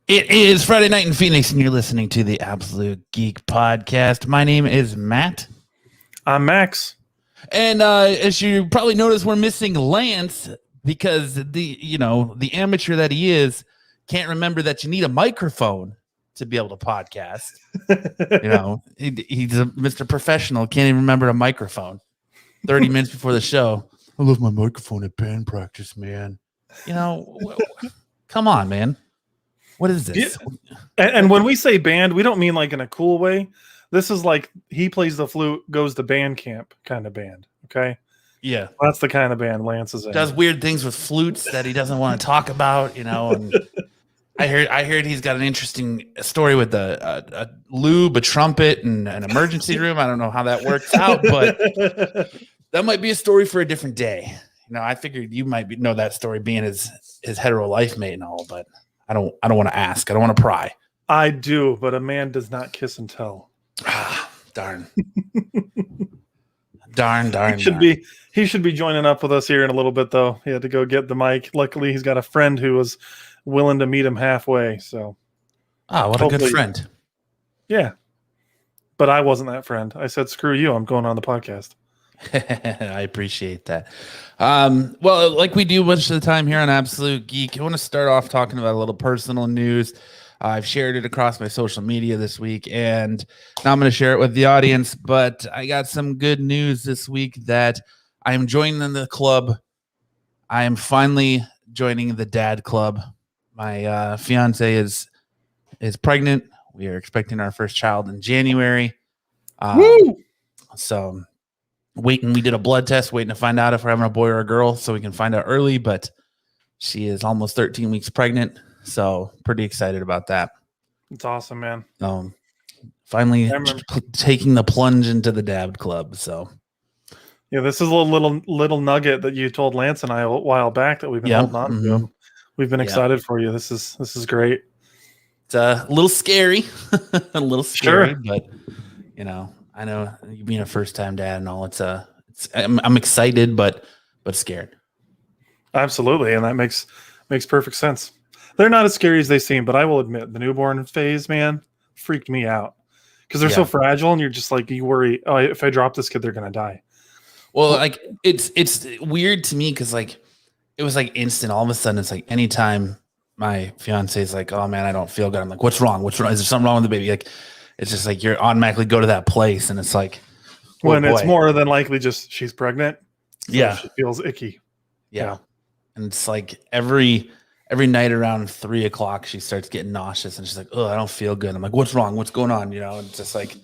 It is Friday night in Phoenix, and you're listening to the Absolute Geek Podcast. My name is Matt. I'm Max. And as you probably noticed, we're missing Lance because the amateur that he is can't remember that you need a microphone to be able to podcast. He's a Mr. Professional, can't even remember a microphone. 30 minutes before the show, I left my microphone at band practice, man. Come on, man. What is this? Yeah. And when we say band, we don't mean like in a cool way. This is like he plays the flute, goes to band camp kind of band. Okay. Yeah. That's the kind of band Lance is in. Does weird things with flutes that he doesn't want to talk about, And I heard he's got an interesting story with a lube, a trumpet, and an emergency room. I don't know how that works out, but that might be a story for a different day. I figured you might know that story being his hetero life mate and all, but I don't want to ask. I don't want to pry. I do, but a man does not kiss and tell. Darn. darn. He should be joining up with us here in a little bit, though. He had to go get the mic. Luckily, he's got a friend who was willing to meet him halfway. So, what a good friend. Yeah, but I wasn't that friend. I said, "Screw you! I'm going on the podcast." I appreciate that. Well, like we do much of the time here on Absolute Geek, I want to start off talking about a little personal news. I've shared it across my social media this week, and now I'm going to share it with the audience. But I got some good news this week that I am joining the club. I am finally joining the dad club. My fiance is pregnant. We are expecting our first child in January. Woo! So we did a blood test, waiting to find out if we're having a boy or a girl, so we can find out early. But she is almost 13 weeks pregnant, so pretty excited about that. It's awesome, man. Finally taking the plunge into the dad club. So yeah, this is a little nugget that you told Lance and I a while back that we've been holding on to. We've been excited for you. This is great. It's a little scary, Sure. But I know you being a first-time dad and all. I'm excited, but scared. Absolutely, and that makes perfect sense. They're not as scary as they seem, but I will admit the newborn phase, man, freaked me out because they're so fragile, and you're just like you worry. Oh, if I drop this kid, they're gonna die. Well, like it's weird to me because like it was like instant. All of a sudden, it's like anytime my fiance is like, "Oh man, I don't feel good," I'm like, "What's wrong? What's wrong? Is there something wrong with the baby?" Like. It's just like you're automatically go to that place, and it's like when it's more than likely just she's pregnant. So yeah, she feels icky. Yeah, and it's like every night around 3:00, she starts getting nauseous, and she's like, "Oh, I don't feel good." I'm like, "What's wrong? What's going on?" It's just like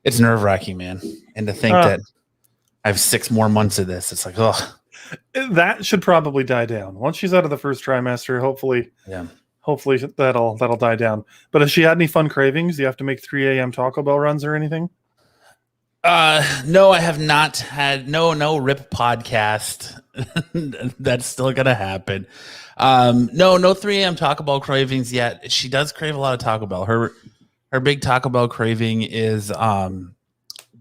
it's nerve-wracking, man. And to think that I have 6 more months of this, it's like, oh, that should probably die down once she's out of the first trimester. Hopefully, Hopefully that'll die down. But has she had any fun cravings? Do you have to make 3 a.m. Taco Bell runs or anything? No, I have not had no RIP podcast. That's still gonna happen. No 3 a.m. Taco Bell cravings yet. She does crave a lot of Taco Bell. Her big Taco Bell craving is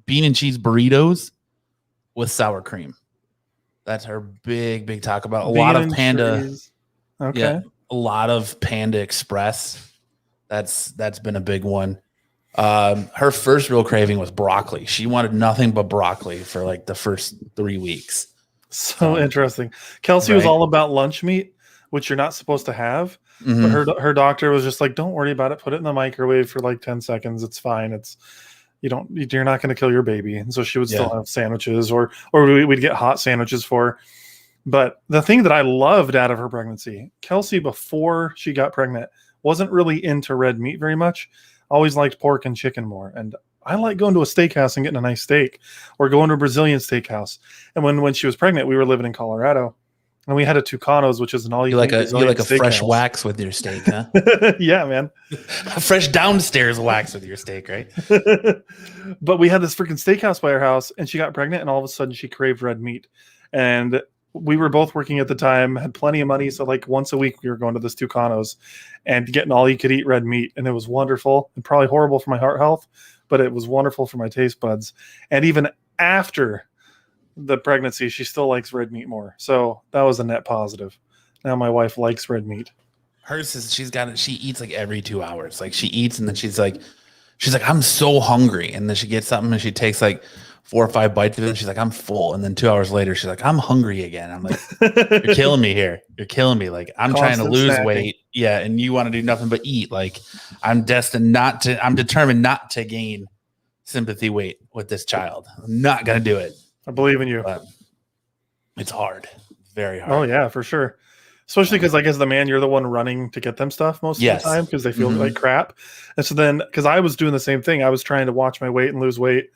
bean and cheese burritos with sour cream. That's her big Taco Bell. A lot of Panda. Trees. Okay. Yeah. A lot of Panda Express. That's been a big one. Her first real craving was broccoli. She wanted nothing but broccoli for like the first 3 weeks. So interesting. Kelsey was all about lunch meat, which you're not supposed to have. Mm-hmm. But her doctor was just like, "Don't worry about it. Put it in the microwave for like 10 seconds. It's fine. You're not going to kill your baby." And so she would still have sandwiches, or we'd get hot sandwiches for her. But the thing that I loved out of her pregnancy, Kelsey, before she got pregnant, wasn't really into red meat very much. Always liked pork and chicken more. And I like going to a steakhouse and getting a nice steak, or going to a Brazilian steakhouse. And when she was pregnant, we were living in Colorado, and we had a Tucano's, which is an all you like a fresh wax with your steak, huh? Yeah, man. A fresh downstairs wax with your steak, right? But we had this freaking steakhouse by our house, and she got pregnant, and all of a sudden she craved red meat. And we were both working at the time, had plenty of money. So like once a week we were going to this Tucano's and getting all you could eat red meat. And it was wonderful and probably horrible for my heart health, but it was wonderful for my taste buds. And even after the pregnancy, she still likes red meat more. So that was a net positive. Now my wife likes red meat. Hers is she eats like every 2 hours. Like she eats and then she's like, I'm so hungry. And then she gets something and she takes like 4 or 5 bites of it. And she's like, I'm full. And then 2 hours later, she's like, I'm hungry again. I'm like, you're killing me here. You're killing me. Like I'm trying to lose weight. Yeah. And you want to do nothing but eat. Like I'm determined not to gain sympathy weight with this child. I'm not going to do it. I believe in you. But it's hard. Very hard. Oh yeah, for sure. Especially because, like, as the man, you're the one running to get them stuff most of the time because they feel like crap. And so then, because I was doing the same thing, I was trying to watch my weight and lose weight.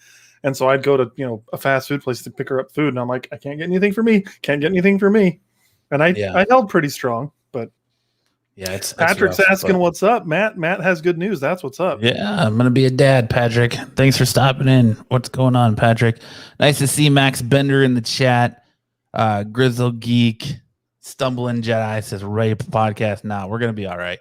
And so I'd go to, a fast food place to pick her up food. And I'm like, I can't get anything for me. Can't get anything for me. And I held pretty strong. But yeah, it's Patrick's rough, asking what's up. Matt has good news. That's what's up. Yeah, I'm going to be a dad, Patrick. Thanks for stopping in. What's going on, Patrick? Nice to see Max Bender in the chat. Grizzle Geek. Stumbling Jedi says rape podcast. Nah, we're gonna be all right.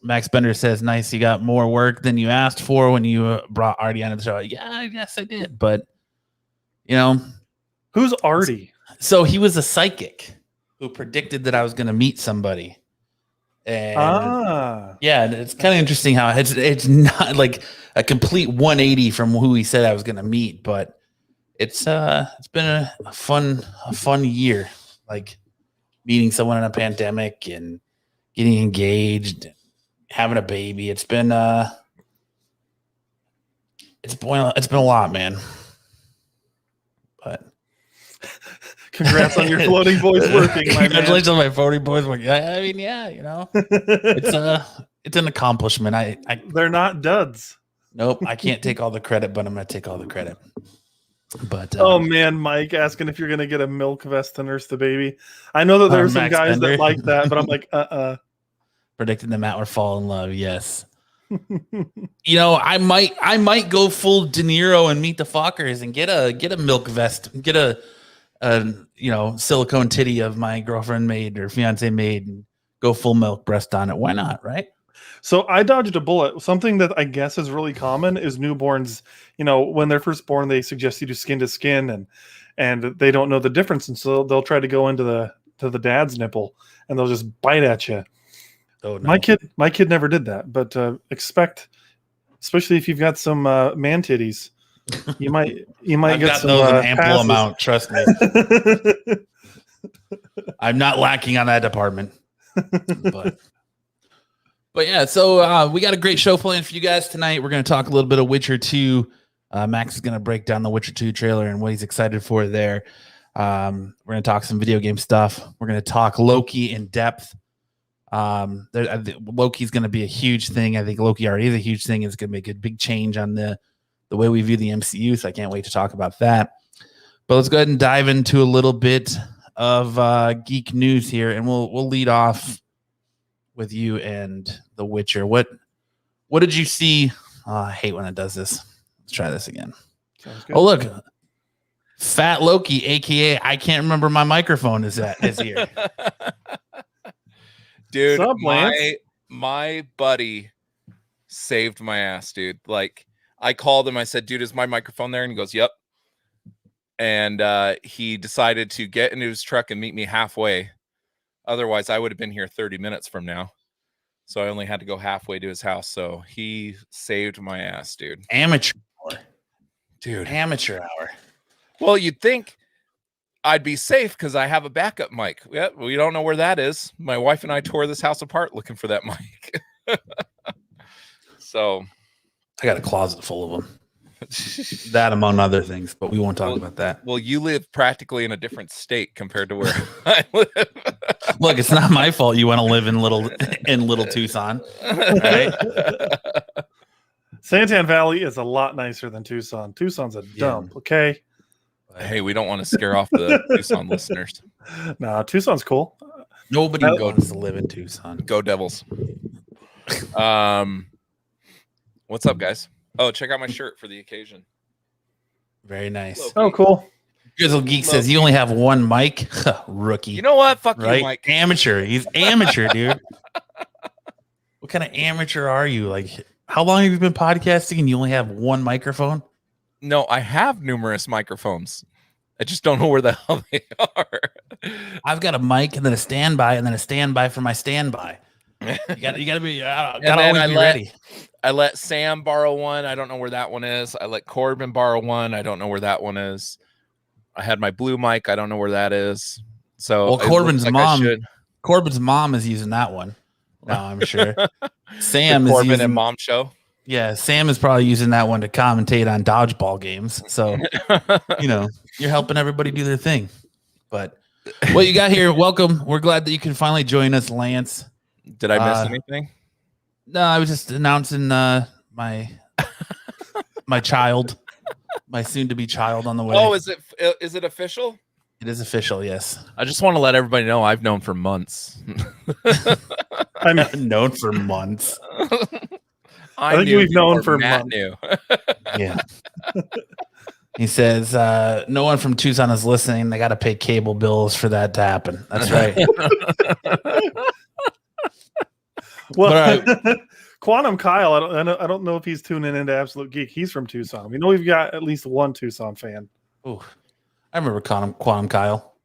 Max Bender says, nice, you got more work than you asked for when you brought Artie onto the show. Yeah, yes, I did. But who's Artie? So he was a psychic who predicted that I was gonna meet somebody. And yeah, it's kind of interesting how it's not like a complete 180 from who he said I was gonna meet, but it's been a fun year, like meeting someone in a pandemic and getting engaged, having a baby. It's been a lot, man. But congrats on your floating voice working. Congratulations on my floating voice working. I mean, it's an accomplishment. They're not duds. Nope, I can't take all the credit, but I'm gonna take all the credit. But oh man, Mike asking if you're gonna get a milk vest to nurse the baby. I know that there are some Max guys Bender. that like that, but I'm like, predicting that Matt would fall in love. Yes. I might go full De Niro and meet the Fockers and get a milk vest, get a silicone titty of my girlfriend made or fiance made and go full milk breast on it. Why not? Right. So I dodged a bullet. Something that I guess is really common is newborns, when they're first born, they suggest you do skin to skin and they don't know the difference. And so they'll try to go into the dad's nipple and they'll just bite at you. Oh, no. My kid never did that, but expect, especially if you've got some man titties, you might I've get got some those in ample passes. amount. Trust me. I'm not lacking on that department. But yeah, so we got a great show planned for you guys tonight. We're going to talk a little bit of Witcher 2. Max is going to break down the Witcher 2 trailer and what he's excited for there. We're going to talk some video game stuff. We're going to talk Loki in depth. Loki's going to be a huge thing. I think Loki already is a huge thing. It's going to make a big change on the way we view the MCU, so I can't wait to talk about that. But let's go ahead and dive into a little bit of geek news here, and we'll lead off with you and The Witcher. What did you see? I hate when it does this. Let's try this again. Oh, look. Fat Loki, aka I can't remember my microphone is here. Dude, Sup, my buddy saved my ass, dude. Like, I called him, I said, dude, is my microphone there? And he goes, yep. And he decided to get into his truck and meet me halfway. Otherwise, I would have been here 30 minutes from now. So I only had to go halfway to his house. So he saved my ass, dude. Amateur hour. Dude. Amateur hour. Well, you'd think I'd be safe because I have a backup mic. Yeah, we don't know where that is. My wife and I tore this house apart looking for that mic. So I got a closet full of them. That among other things, but we won't talk about that. Well, you live practically in a different state compared to where I live. Look, it's not my fault you want to live in little Tucson, right? Santan Valley is a lot nicer than Tucson. Tucson's a dump, okay? Hey, we don't want to scare off the Tucson listeners. No, Tucson's cool. Nobody goes to live in Tucson. Go Devils. What's up, guys? Oh, check out my shirt for the occasion. Very nice. Loki. Oh, cool. Grizzle Geek says you only have one mic. Rookie. You know what? Fuck right? you, Mike. Amateur. He's amateur, dude. What kind of amateur are you? Like, how long have you been podcasting and you only have one microphone? No, I have numerous microphones. I just don't know where the hell they are. I've got a mic and then a standby and then a standby for my standby. You got to be gotta always be ready. I let Sam borrow one. I don't know where that one is. I let Corbin borrow one. I don't know where that one is. I had my blue mic. I don't know where that is. So Corbin's mom is using that one. No, I'm sure. Sam is Corbin using and mom show. Yeah, Sam is probably using that one to commentate on dodgeball games. So, you're helping everybody do their thing. But what you got here, welcome. We're glad that you can finally join us, Lance. Did I miss anything? No, I was just announcing my child, my soon-to-be child on the way. Oh, is it official? It is official, yes. I just want to let everybody know I've known for months. I've known for months. I think we've known for months. Yeah. He says, no one from Tucson is listening. They got to pay cable bills for that to happen. That's right. Well, Quantum Kyle, I don't know if he's tuning into Absolute Geek. He's from Tucson. We know we've got at least one Tucson fan. Ooh, I remember Quantum Kyle.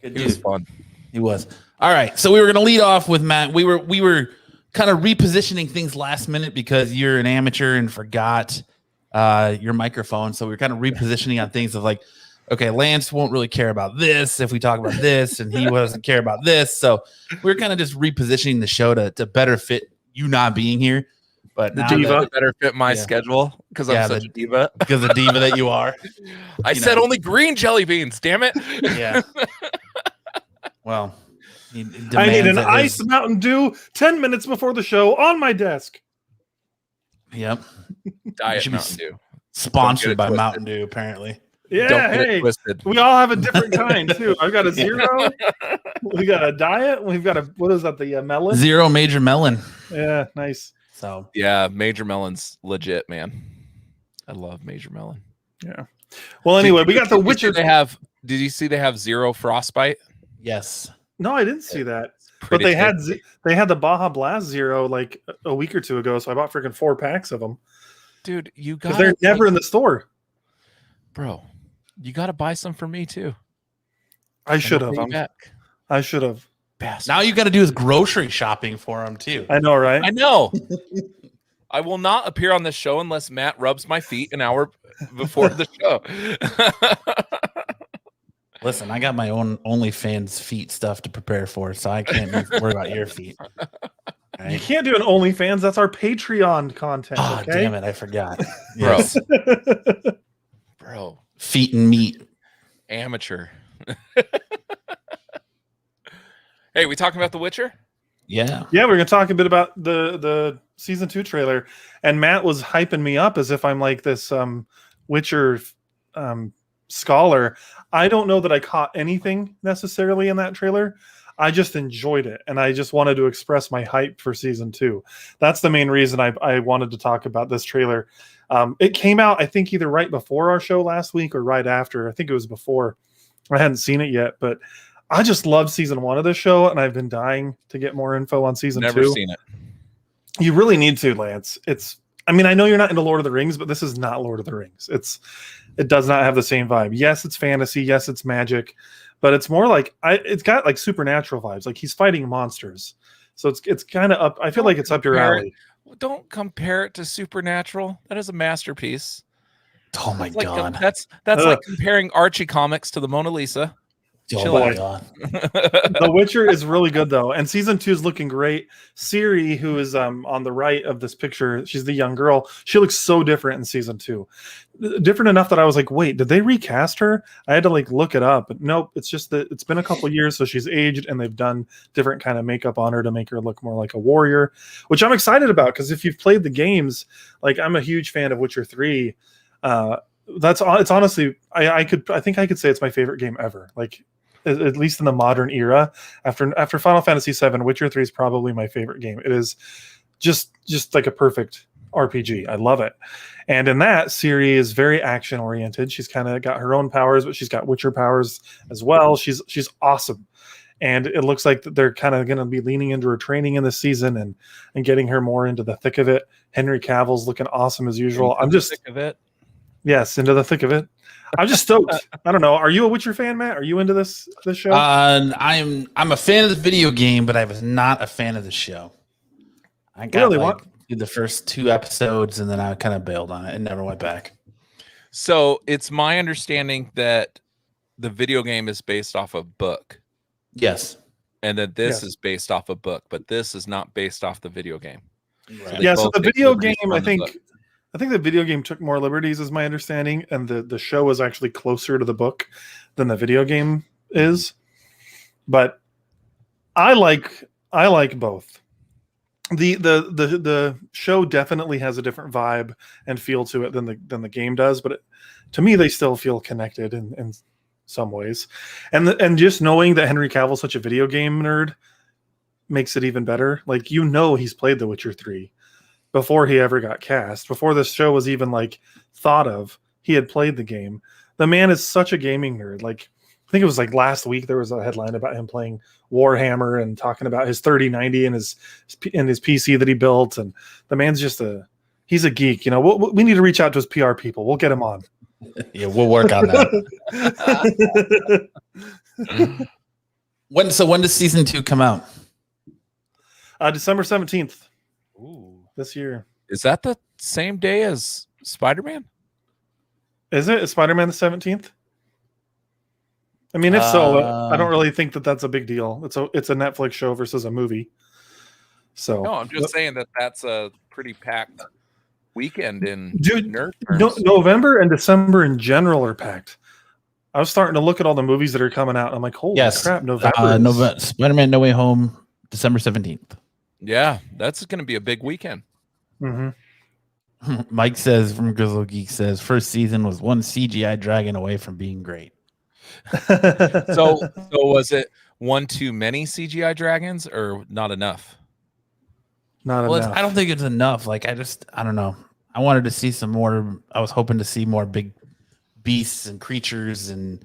Good dude. He was fun. He was. All right, so we were going to lead off with Matt. We were kind of repositioning things last minute because you're an amateur and forgot your microphone. So we were kind of repositioning on things of like, okay, Lance won't really care about this if we talk about this, and he doesn't care about this. So we're kind of just repositioning the show to better fit you not being here. But the diva better fit my schedule because I'm such a diva. Because the diva that you are. I said only green jelly beans, damn it. Yeah. Well, I need an iced Mountain Dew 10 minutes before the show on my desk. Yep. Diet Mountain Dew. Sponsored by Mountain Dew, apparently. Yeah, Don't get it twisted. We all have a different kind too. I've got a zero. We got a diet. We've got what is that? The melon. Zero Major Melon. Yeah, nice. So yeah, Major Melon's legit, man. I love Major Melon. Yeah. Well, anyway, we got the Witcher. Did you see they have zero frostbite? Yes. No, I didn't see that. But they had the Baja Blast Zero like a week or two ago, so I bought freaking 4 packs of them. Dude, you got because they're never in the store, bro. You got to buy some for me too. I should have. I should have. Now you got to do his grocery shopping for him too. I know, right? I know. I will not appear on this show unless Matt rubs my feet an hour before the show. Listen, I got my own OnlyFans feet stuff to prepare for, so I can't worry about your feet. Right? You can't do an OnlyFans. That's our Patreon content. Oh, okay? Damn it. I forgot. Yes. Bro. Feet and meat. Amateur. Hey, we talking about The Witcher? Yeah. Yeah, we're going to talk a bit about the season 2 trailer. And Matt was hyping me up as if I'm like this Witcher scholar. I don't know that I caught anything necessarily in that trailer. I just enjoyed it, and I just wanted to express my hype for season 2. That's the main reason I wanted to talk about this trailer. It came out, I think, either right before our show last week or right after. I think it was before. I hadn't seen it yet, but I just love season 1 of this show, and I've been dying to get more info on season 2. Never seen it. You really need to, Lance. I mean, I know you're not into Lord of the Rings, but this is not Lord of the Rings. It does not have the same vibe. Yes, it's fantasy. Yes, it's magic, but it's more like it's got like supernatural vibes. Like he's fighting monsters, so it's kind of up. I feel like it's up your alley. Don't compare it to Supernatural. That is a masterpiece. Oh my god, that's like comparing Archie comics to the Mona Lisa. Oh my god. The Witcher is really good though, and season 2 is looking great. Ciri, who is on the right of this picture, she's the young girl. She looks so different in season 2, different enough that I was like, wait, did they recast her? I had to like look it up. But nope, it's just that it's been a couple years, so she's aged, and they've done different kind of makeup on her to make her look more like a warrior, which I'm excited about because if you've played the games, like I'm a huge fan of Witcher 3. It's honestly, I think I could say it's my favorite game ever. Like, at least in the modern era, after Final Fantasy VII, Witcher 3 is probably my favorite game. It is just like a perfect RPG. I love it. And in that, Ciri is very action oriented. She's kind of got her own powers, but she's got Witcher powers as well. She's awesome. And it looks like they're kind of going to be leaning into her training in this season and getting her more into the thick of it. Henry Cavill's looking awesome as usual. I'm just thick of it. Yes, into the thick of it. I'm just stoked. I don't know. Are you a Witcher fan, Matt? Are you into this show? I'm a fan of the video game, but I was not a fan of the show. I got did the first 2 episodes, and then I kind of bailed on it and never went back. So it's my understanding that the video game is based off a book. Yes. And that this is based off a book, but this is not based off the video game. Right. So the video game, I think the video game took more liberties, is my understanding, and the show is actually closer to the book than the video game is. But I like both. The show definitely has a different vibe and feel to it than the game does, but to me they still feel connected in some ways. And just knowing that Henry Cavill's such a video game nerd makes it even better. Like, he's played The Witcher 3 before he ever got cast, before this show was even like thought of. He had played the game. The man is such a gaming nerd. Like, I think it was like last week there was a headline about him playing Warhammer and talking about his 3090 and his PC that he built. And the man's just he's a geek. We need to reach out to his PR people. We'll get him on. Yeah, we'll work on that. When does season 2 come out? December 17th. Ooh. This year. Is that the same day as Spider-Man? Is it? Is Spider-Man the 17th? I mean, if so, I don't really think that's a big deal. It's a Netflix show versus a movie. So no, I'm just saying that's a pretty packed weekend in nerd terms. November and December in general are packed. I was starting to look at all the movies that are coming out. I'm like, holy crap, November. Spider-Man No Way Home, December 17th. Yeah, that's going to be a big weekend. Mm-hmm. Mike says from Grizzle Geek says first season was one CGI dragon away from being great. So was it one too many CGI dragons or not enough? Not enough. I don't think it's enough. Like, I don't know. I wanted to see some more. I was hoping to see more big beasts and creatures and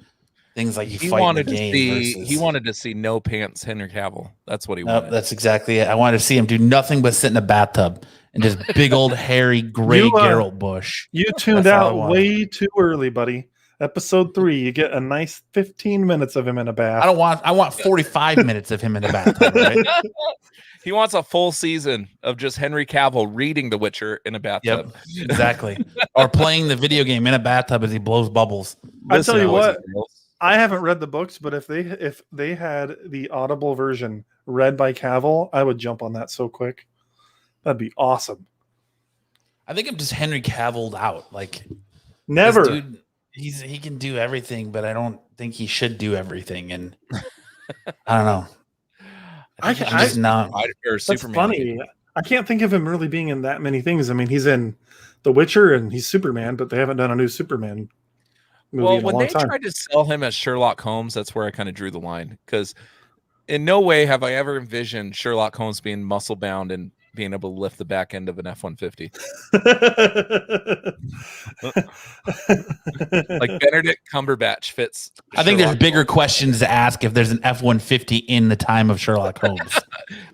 things like he fight in the game. He wanted to see no pants Henry Cavill. That's what he wanted. That's exactly it. I wanted to see him do nothing but sit in a bathtub and just big old hairy gray Geralt bush. You tuned out way too early, buddy. Episode 3, you get a nice 15 minutes of him in a bath. I want 45 minutes of him in a bathtub, right? He wants a full season of just Henry Cavill reading The Witcher in a bathtub. Yep, exactly. Or playing the video game in a bathtub as he blows bubbles. I tell you what, I haven't read the books, but if they had the Audible version read by Cavill, I would jump on that so quick. That'd be awesome. I think I'm just Henry Cavilled out. Like, never. Dude, he can do everything, but I don't think he should do everything. And I don't know. That's funny. I can't think of him really being in that many things. I mean, he's in The Witcher and he's Superman, but they haven't done a new Superman movie in a long time. Well, when they tried to sell him as Sherlock Holmes, that's where I kind of drew the line. Because in no way have I ever envisioned Sherlock Holmes being muscle bound and being able to lift the back end of an F-150. Like Benedict Cumberbatch fits. I think there's bigger questions to ask if there's an F-150 in the time of Sherlock Holmes.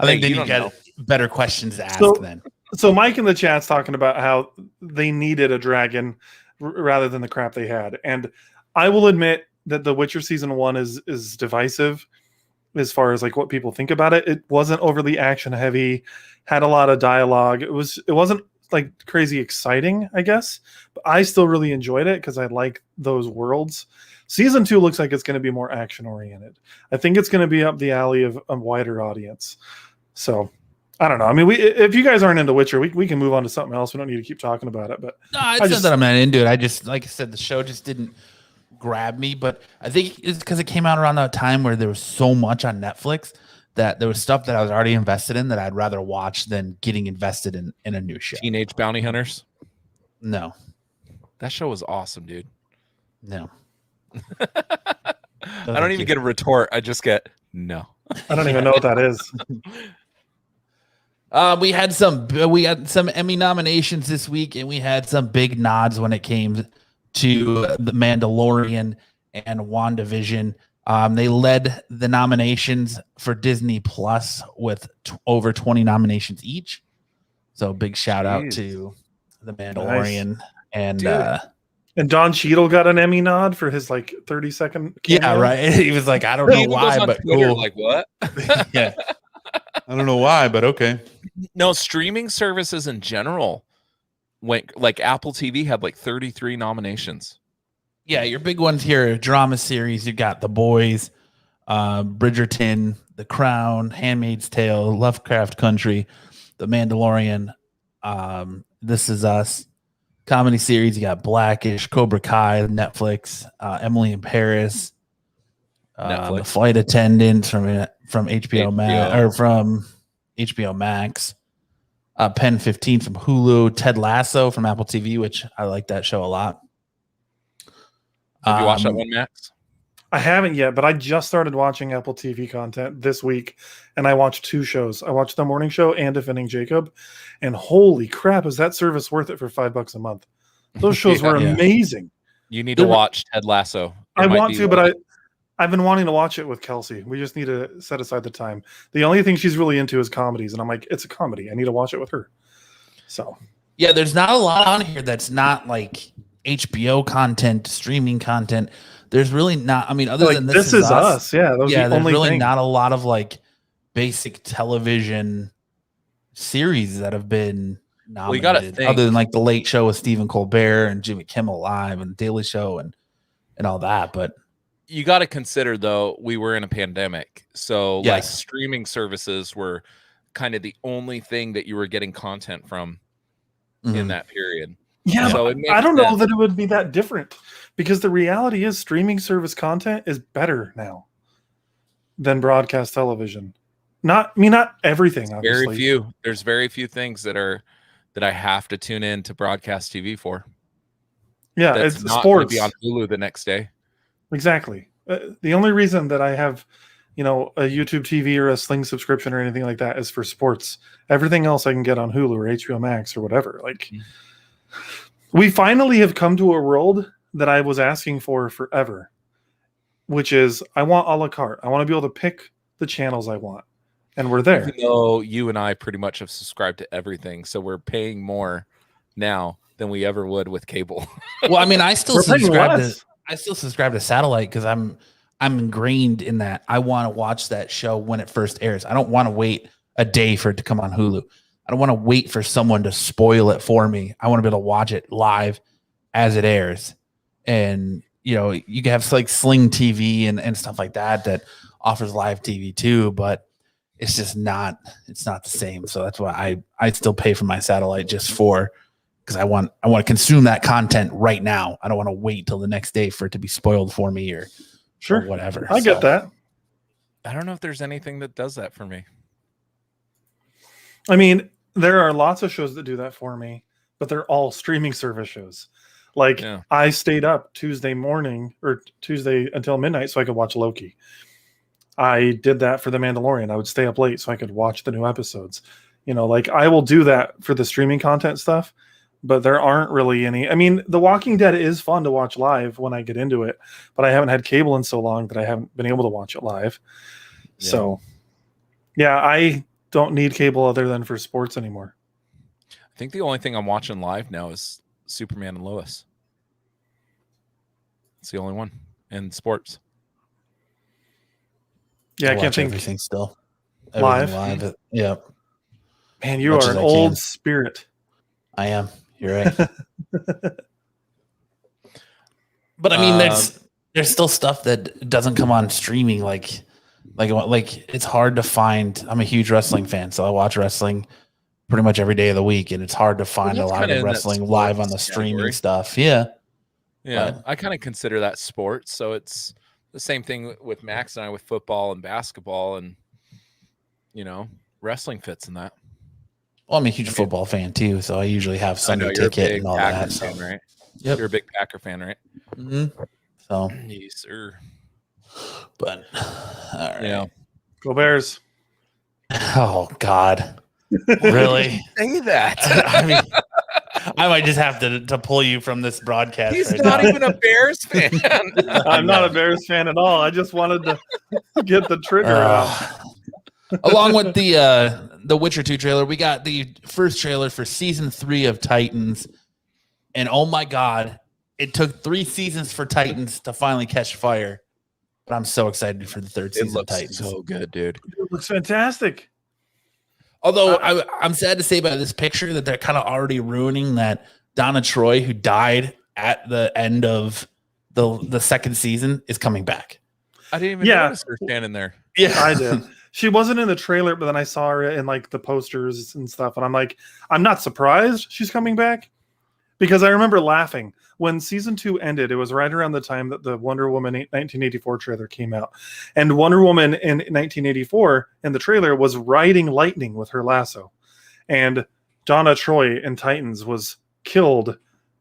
I think then you get better questions to ask then. So Mike in the chat's talking about how they needed a dragon rather than the crap they had. And I will admit that The Witcher season 1 is divisive as far as like what people think about it. It wasn't overly action heavy, had a lot of dialogue. It wasn't like crazy exciting, I guess, but I still really enjoyed it because I like those worlds. Season 2 looks like it's going to be more action oriented. I think it's going to be up the alley of a wider audience. So I don't know. I mean, if you guys aren't into Witcher, we can move on to something else. We don't need to keep talking about it. But no, it's not that I'm not into it. I just, like I said, the show just didn't grab me. But I think it's because it came out around that time where there was so much on Netflix that there was stuff that I was already invested in that I'd rather watch than getting invested in a new show. Teenage Bounty Hunters? No. That show was awesome, dude. No. I don't even get a retort. I just get no. I don't even know what that is. We had some Emmy nominations this week, and we had some big nods when it came to the Mandalorian and WandaVision. They led the nominations for Disney Plus with over 20 nominations each. So big shout out to the Mandalorian. Nice. And dude, And Don Cheadle got an Emmy nod for his like 30-second. Yeah, right. He was like, I don't know why, but Twitter, cool. like what? Yeah, I don't know why, but okay. No, streaming services in general went like Apple TV had like 33 nominations. Yeah, your big ones here: drama series. You got The Boys, Bridgerton, The Crown, Handmaid's Tale, Lovecraft Country, The Mandalorian, This Is Us. Comedy series, you got Blackish, Cobra Kai, Netflix, Emily in Paris, The Flight Attendant from HBO Max or from HBO Max, Pen 15 from Hulu, Ted Lasso from Apple TV, which I like that show a lot. Have you watched that one, Max? I haven't yet, but I just started watching Apple TV content this week, and I watched 2 shows. I watched The Morning Show and Defending Jacob, and holy crap, is that service worth it for $5 a month? Those shows were amazing. You need to watch Ted Lasso. I want to, but I've been wanting to watch it with Kelsey. We just need to set aside the time. The only thing she's really into is comedies, and I'm like, it's a comedy. I need to watch it with her. So yeah, there's not a lot on here that's not like HBO content, streaming content. There's really not. I mean, other like, than This Is Us. Yeah, those yeah, the there's only really thing. not a lot of like basic television series that have been nominated. Well, you gotta think. Other than like The Late Show with Stephen Colbert and Jimmy Kimmel Live and Daily Show and all that. But you got to consider though, we were in a pandemic, so like streaming services were kind of the only thing that you were getting content from in that period. Yeah, so I don't know that it would be that different, because the reality is streaming service content is better now than broadcast television. Not everything, obviously. There's very few things that I have to tune in to broadcast TV for. Yeah, that's it's not sports. Be on Hulu the next day. Exactly. The only reason that I have, a YouTube TV or a Sling subscription or anything like that is for sports. Everything else I can get on Hulu or HBO Max or whatever. Like, we finally have come to a world that I was asking for forever, which is I want a la carte. I want to be able to pick the channels I want, and we're there. Even though you and I pretty much have subscribed to everything, so we're paying more now than we ever would with cable. Well, I mean, I still subscribe to satellite because I'm ingrained in that. I want to watch that show when it first airs. I don't want to wait a day for it to come on Hulu. I don't want to wait for someone to spoil it for me. I want to be able to watch it live as it airs. And, you can have like Sling TV and stuff like that offers live TV too, but it's just not the same. So that's why I still pay for my satellite because I want to consume that content right now. I don't want to wait till the next day for it to be spoiled for me or whatever. I get that. I don't know if there's anything that does that for me. I mean, there are lots of shows that do that for me, but they're all streaming service shows. Like, I stayed up Tuesday morning or Tuesday until midnight so I could watch Loki. I did that for The Mandalorian. I would stay up late so I could watch the new episodes. Like, I will do that for the streaming content stuff, but there aren't really any. I mean, The Walking Dead is fun to watch live when I get into it, but I haven't had cable in so long that I haven't been able to watch it live. Yeah. So, yeah, I don't need cable other than for sports anymore. I think the only thing I'm watching live now is Superman and Lois. It's the only one in sports. Yeah, I can't think. Everything still Live. Yeah. Man, you are an old spirit. I am. You're right. But I mean, there's still stuff that doesn't come on streaming. Like it's hard to find. I'm a huge wrestling fan, so I watch wrestling pretty much every day of the week, and it's hard to find a lot of wrestling live on the streaming stuff. Yeah. But I kind of consider that sports. So it's the same thing with Max and I with football and basketball, and wrestling fits in that. Well, I'm a huge football fan too, so I usually have Sunday ticket and all Packer that. Fan, right? Yep. You're a big Packer fan, right? Mm-hmm. So, yes, sir. But all right, yeah. Go Bears! Oh God, really? Say that. I mean, I might just have to pull you from this broadcast. He's not even a Bears fan. I'm not a Bears fan at all. I just wanted to get the trigger out. Along with the Witcher 2 trailer, we got the first trailer for season 3 of Titans, and oh my God, it took 3 seasons for Titans to finally catch fire. But I'm so excited for the 3rd season of Titans. So good, dude. It looks fantastic. Although I'm sad to say about this picture that they're kind of already ruining that Donna Troy, who died at the end of the 2nd season, is coming back. I didn't even notice her standing there. Yeah, I did. She wasn't in the trailer, but then I saw her in like the posters and stuff, and I'm like, I'm not surprised she's coming back, because I remember laughing when season 2 ended. It was right around the time that the Wonder Woman 1984 trailer came out, and Wonder Woman in 1984 in the trailer was riding lightning with her lasso, and Donna Troy in Titans was killed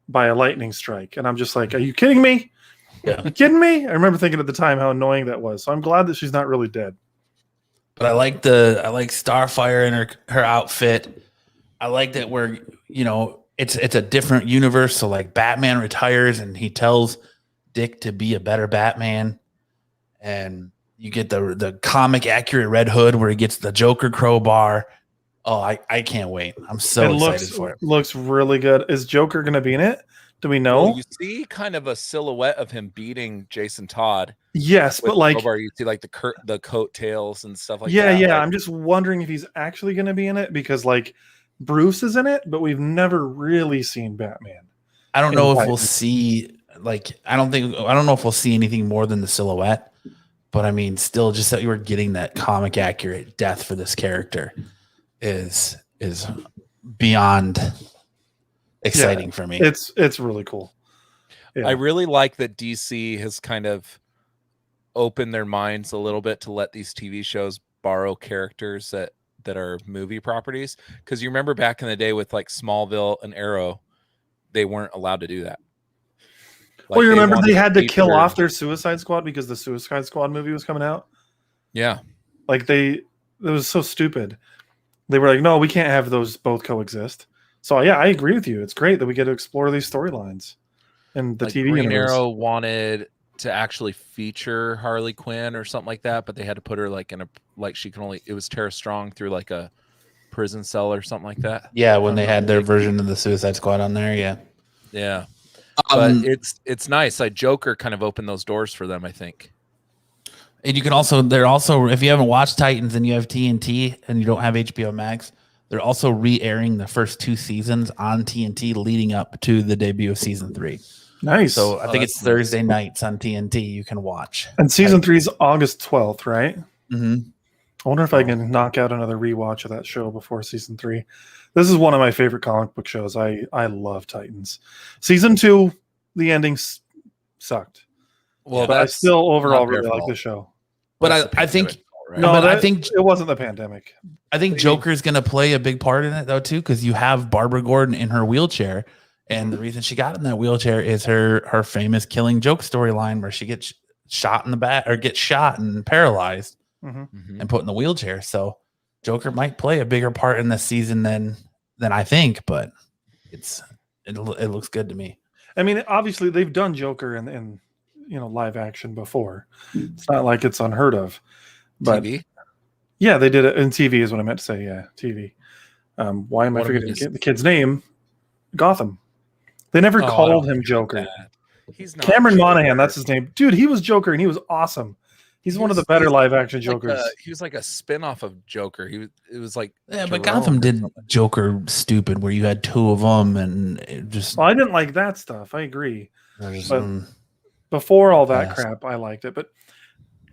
by a lightning strike, and I'm just like, are you kidding me? Yeah. You kidding me? I remember thinking at the time how annoying that was. So I'm glad that she's not really dead. But I like Starfire and her outfit. I like that it's a different universe. So like Batman retires and he tells Dick to be a better Batman, and you get the comic accurate Red Hood where he gets the Joker crowbar. Oh, I can't wait. I'm so excited for it. Looks really good. Is Joker going to be in it? Do we know? Well, you see kind of a silhouette of him beating Jason Todd. Yes, but like you see like the coattails and stuff like that. Yeah. Like, I'm just wondering if he's actually going to be in it, because like Bruce is in it, but we've never really seen Batman. I don't know if we'll see I don't know if we'll see anything more than the silhouette, but I mean, still, just that you were getting that comic accurate death for this character is beyond exciting for me. It's really cool. Yeah. I really like that DC has kind of opened their minds a little bit to let these TV shows borrow characters that are movie properties, because you remember back in the day with like Smallville and Arrow, they weren't allowed to do that. Well, you remember they had to kill off their Suicide Squad because the Suicide Squad movie was coming out? Yeah. Like it was so stupid. They were like, no, we can't have those both coexist. So yeah, I agree with you. It's great that we get to explore these storylines and the TV Green universe. Arrow wanted to actually feature Harley Quinn or something like that, but they had to put her it was Tara Strong through like a prison cell or something like that. Yeah, when they had their version of the Suicide Squad on there, yeah. But it's nice. Joker kind of opened those doors for them, I think. And you can also, if you haven't watched Titans and you have TNT and you don't have HBO Max, they're also re-airing the first 2 seasons on TNT leading up to the debut of season 3. Nice. So I think it's Thursday nights on TNT you can watch. And season 3 is August 12th, right? Mm-hmm. I wonder if I can knock out another rewatch of that show before season 3. This is one of my favorite comic book shows. I love Titans. Season 2, the ending sucked. Well, but I still overall really like the show. But I think right? I think it wasn't the pandemic. I think Joker's going to play a big part in it though too, because you have Barbara Gordon in her wheelchair, and the reason she got in that wheelchair is her famous Killing Joke storyline where she gets shot in the back or gets shot and paralyzed and put in the wheelchair. So Joker might play a bigger part in this season than I think, but it looks good to me. I mean, obviously they've done Joker in live action before. It's not like it's unheard of. But TV? Yeah, they did it in TV is what I meant to say. Yeah, TV. Why am I forgetting the kid's name? Gotham. They never called him Joker. He's not Cameron Joker. Monaghan, that's his name. Dude, he was Joker and he was awesome. He's one of the better live action Jokers. He was like a spin-off of Joker. It was like but Gotham did Joker stupid where you had 2 of them and it just. Well, I didn't like that stuff. I agree. But before all that crap, I liked it. But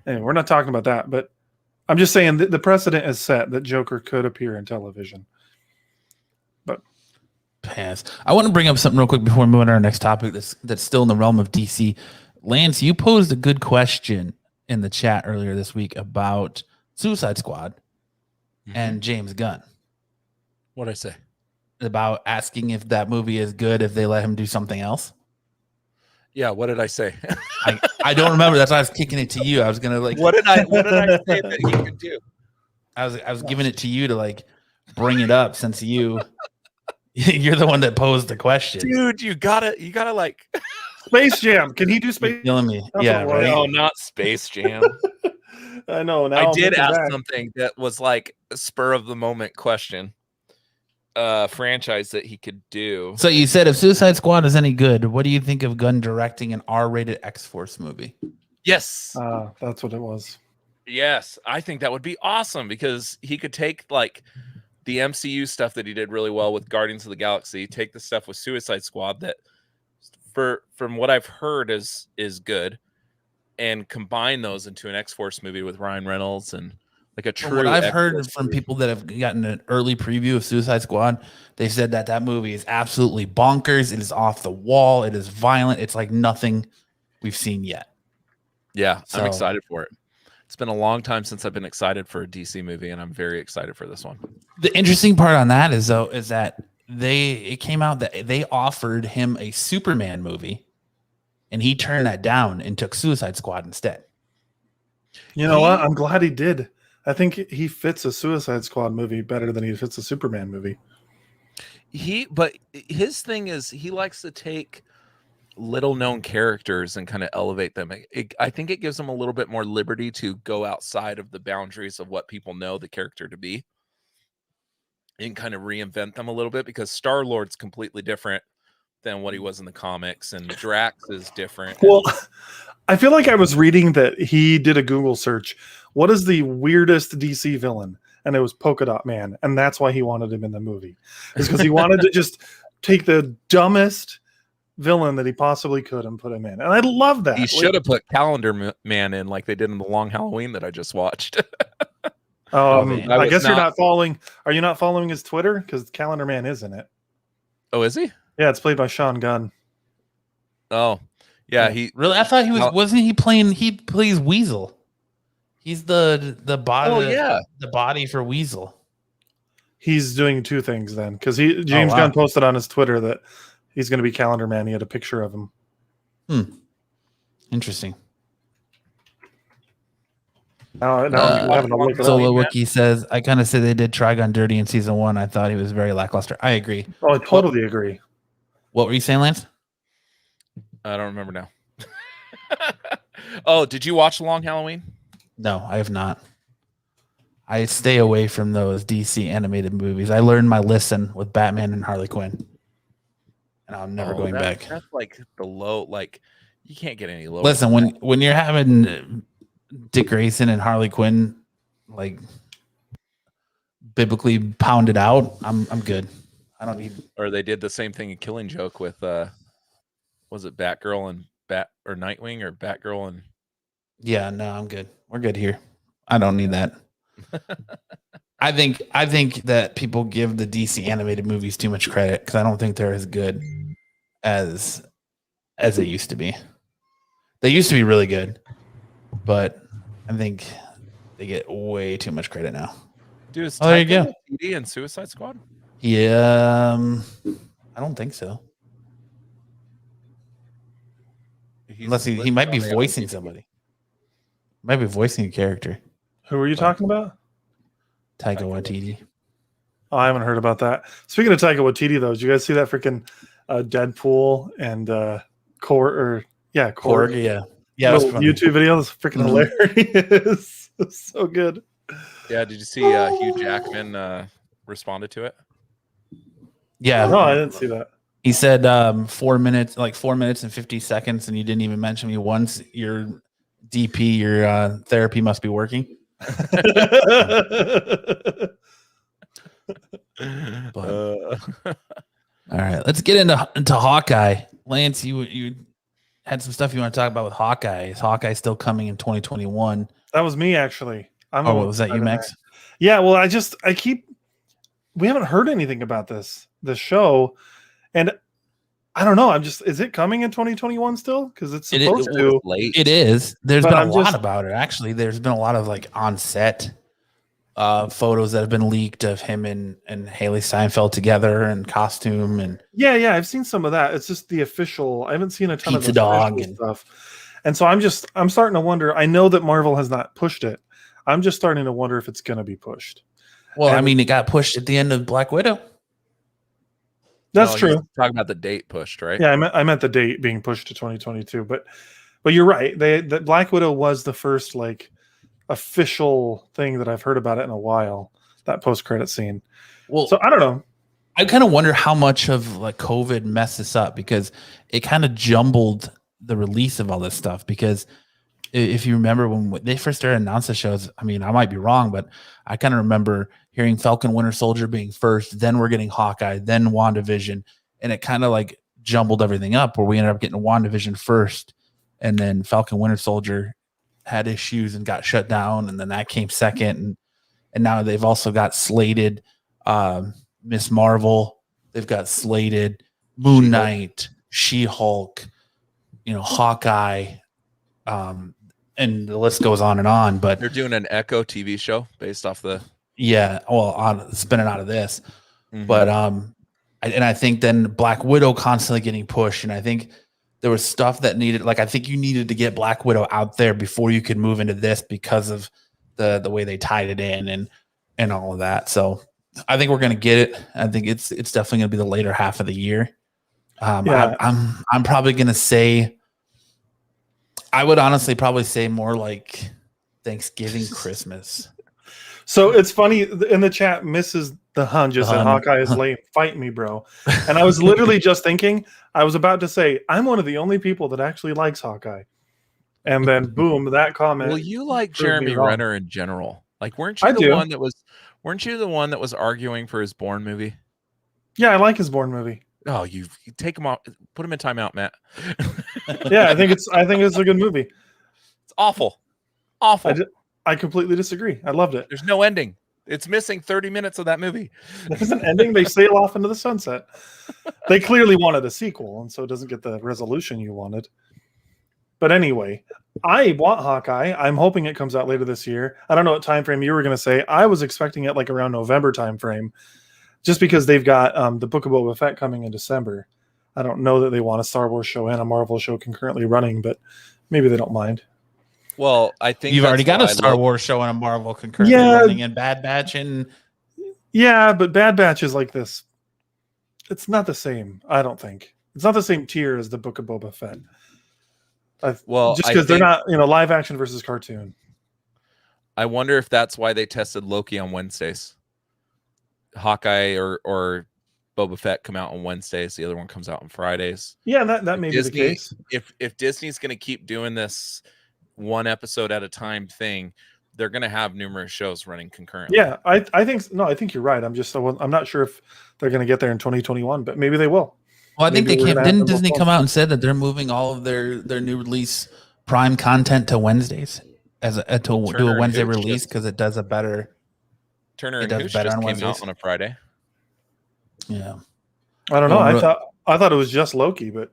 anyway, we're not talking about that. But I'm just saying the precedent is set that Joker could appear in television. But pass. I want to bring up something real quick before we move on to our next topic. That's still in the realm of DC. Lance, you posed a good question in the chat earlier this week about Suicide Squad and James Gunn. What'd I say? About asking if that movie is good if they let him do something else. Yeah, what did I say? I don't remember. That's why I was kicking it to you. I was gonna What did I say that he could do? I was giving it to you to bring it up since you're the one that posed the question. Dude, you gotta Space Jam. Can he do Space Jam? Killing me. Yeah, right. No, not Space Jam. I know. Now I did ask something that was like a spur of the moment question. franchise that he could do. So you said if Suicide Squad is any good, what do you think of Gunn directing an R-rated X-Force movie? Yes. That's what it was. Yes, I think that would be awesome because he could take like the MCU stuff that he did really well with Guardians of the Galaxy, take the stuff with Suicide Squad that from what I've heard is good, and combine those into an X-Force movie with Ryan Reynolds and like a true. What I've heard X-Force from movie. people that have gotten an early preview of Suicide Squad, they said that movie is absolutely bonkers. It is off the wall. It is violent. It's like nothing we've seen yet. Yeah, So, I'm excited for it. It's been a long time since I've been excited for a DC movie, and I'm very excited for this one. the interesting part on that is that it came out that they offered him a Superman movie, and he turned that down and took Suicide Squad instead. You know what? I'm glad he did. I think he fits a Suicide Squad movie better than he fits a Superman movie. But his thing is he likes to take little known characters and kind of elevate them. I think it gives them a little bit more liberty to go outside of the boundaries of what people know the character to be and kind of reinvent them a little bit, because Star-Lord's completely different than what he was in the comics, and Drax is different. Well, I feel like I was reading that he did a Google search. What is the weirdest DC villain? And it was Polka Dot Man. And that's why he wanted him in the movie. It's because he wanted to just take the dumbest villain that he possibly could and put him in. And I love that. He should have put Calendar Man in like they did in the Long Halloween that I just watched. I guess you're not following. Are you not following his Twitter? Because Calendar Man is in it. Oh, is he? Yeah, it's played by Sean Gunn. Oh, yeah. He Really? I thought he was. Wasn't he playing? He plays Weasel. He's the body. Oh, yeah. The body for Weasel. He's doing two things then, because James Gunn posted on his Twitter that he's going to be Calendar Man. He had a picture of him. Interesting. Now I'm having a look at Solo Wookie says, I kind of said they did Trigon dirty in season 1. I thought he was very lackluster. I agree. Oh, I totally agree. What were you saying, Lance? I don't remember now. Oh, did you watch Long Halloween? No, I have not. I stay away from those DC animated movies. I learned my lesson with Batman and Harley Quinn, and I'm never going back. That's like the low. Like you can't get any lower. Listen, when you're having Dick Grayson and Harley Quinn like biblically pounded out, I'm good. I don't need. Or they did the same thing in Killing Joke with was it Batgirl and Nightwing or Batgirl and? Yeah, no, I'm good. We're good here. I don't need that. I think that people give the DC animated movies too much credit, because I don't think they're as good as they used to be. They used to be really good, but I think they get way too much credit now. Dude, is there you go. TD and Suicide Squad? Yeah, I don't think so. Unless he might be voicing somebody. Might be voicing a character. Who are you talking about? Taika Waititi. Oh, I haven't heard about that. Speaking of Taika Waititi, though, did you guys see that freaking Deadpool and Korg? Yeah, little YouTube video. That's freaking hilarious. It's so good. Yeah, did you see Hugh Jackman responded to it? Yeah, no, I didn't see that. He said 4 minutes, like 4 minutes and 50 seconds, and you didn't even mention me once. Your DP, your therapy must be working. All right, let's get into Hawkeye. Lance, you had some stuff you want to talk about with Hawkeye. Is Hawkeye still coming in 2021? That was me, actually. Was that you, Max? Yeah, well, we haven't heard anything about this show, and I don't know. Is it coming in 2021 still? Because it's supposed to. It is. There's been a lot about it, actually. There's been a lot of like on set photos that have been leaked of him and Haley Steinfeld together and costume and yeah, I've seen some of that. It's just the official. I haven't seen a ton Pizza of Dog and stuff, and so I'm starting to wonder. I know that Marvel has not pushed it. I'm just starting to wonder if it's going to be pushed. Well, I mean, it got pushed at the end of Black Widow. That's true. Talking about the date pushed, right? Yeah, I meant the date being pushed to 2022. But you're right. That Black Widow was the first like official thing that I've heard about it in a while. That post-credit scene. Well, so I don't know. I kind of wonder how much of like COVID messed this up, because it kind of jumbled the release of all this stuff. Because if you remember when they first started announcing the shows, I mean, I might be wrong, but I kind of remember hearing Falcon Winter Soldier being first, then we're getting Hawkeye, then WandaVision, and it kind of like jumbled everything up where we ended up getting WandaVision first, and then Falcon Winter Soldier had issues and got shut down, and then that came second, and now they've also got slated Miss Marvel, they've got slated Moon Knight, She-Hulk, Hawkeye, and the list goes on and on. But they're doing an Echo TV show based off the spinning out of this. But I think then Black Widow constantly getting pushed, and I think there was stuff that needed, like I think you needed to get Black Widow out there before you could move into this because of the way they tied it in and all of that. So I think we're gonna get it. I think it's definitely gonna be the later half of the year. I'm probably gonna say, I would honestly probably say more like Thanksgiving, Christmas. So it's funny in the chat, Mrs. The Hun just said Hawkeye is lame. Fight me, bro. And I was literally just thinking, I was about to say, I'm one of the only people that actually likes Hawkeye. And then boom, that comment. Well, you like Jeremy Renner in general. Like, weren't you the one that was arguing for his Bourne movie? Yeah, I like his Bourne movie. Oh, you take him off, put him in timeout, Matt. Yeah, I think it's a good movie. It's awful. I completely disagree. I loved it. There's no ending. It's missing 30 minutes of that movie. There's an ending. They sail off into the sunset. They clearly wanted a sequel, and so it doesn't get the resolution you wanted. But anyway, I want Hawkeye. I'm hoping it comes out later this year. I don't know what time frame you were going to say. I was expecting it like around November time frame, just because they've got the Book of Boba Fett coming in December. I don't know that they want a Star Wars show and a Marvel show concurrently running, but maybe they don't mind. Well, I think you've already got a Star Wars show and a Marvel concurrently running, and Bad Batch, and but Bad Batch is like this. It's not the same. I don't think it's not the same tier as the Book of Boba Fett. Just because they're not, live action versus cartoon. I wonder if that's why they tested Loki on Wednesdays. Hawkeye or Boba Fett come out on Wednesdays. The other one comes out on Fridays. Yeah, that may be the case. If Disney's going to keep doing this one episode at a time thing, they're going to have numerous shows running concurrently. Yeah, I think you're right. I'm not sure if they're going to get there in 2021, but maybe they will. Well, I think they can. Didn't Disney come out and said that they're moving all of their new release Prime content to Wednesdays to do a Wednesday release because it does a better. Turner and Hooch just came out on a Friday. Yeah, I don't know. I thought it was just Loki, but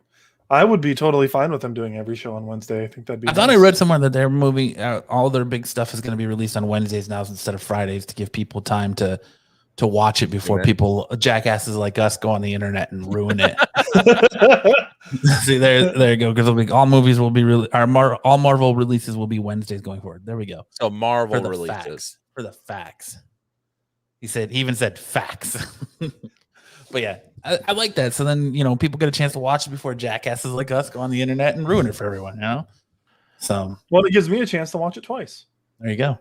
I would be totally fine with them doing every show on Wednesday. I think that'd be. I thought I read somewhere that they're moving all their big stuff is going to be released on Wednesdays now instead of Fridays to give people time to watch it before people jackasses like us go on the internet and ruin it. See, there you go. Because all movies will be all Marvel releases will be Wednesdays going forward. There we go. So Marvel releases for the facts. He even said facts. But yeah, I like that. So then, people get a chance to watch it before jackasses like us go on the internet and ruin it for everyone, So, well, it gives me a chance to watch it twice. There you go.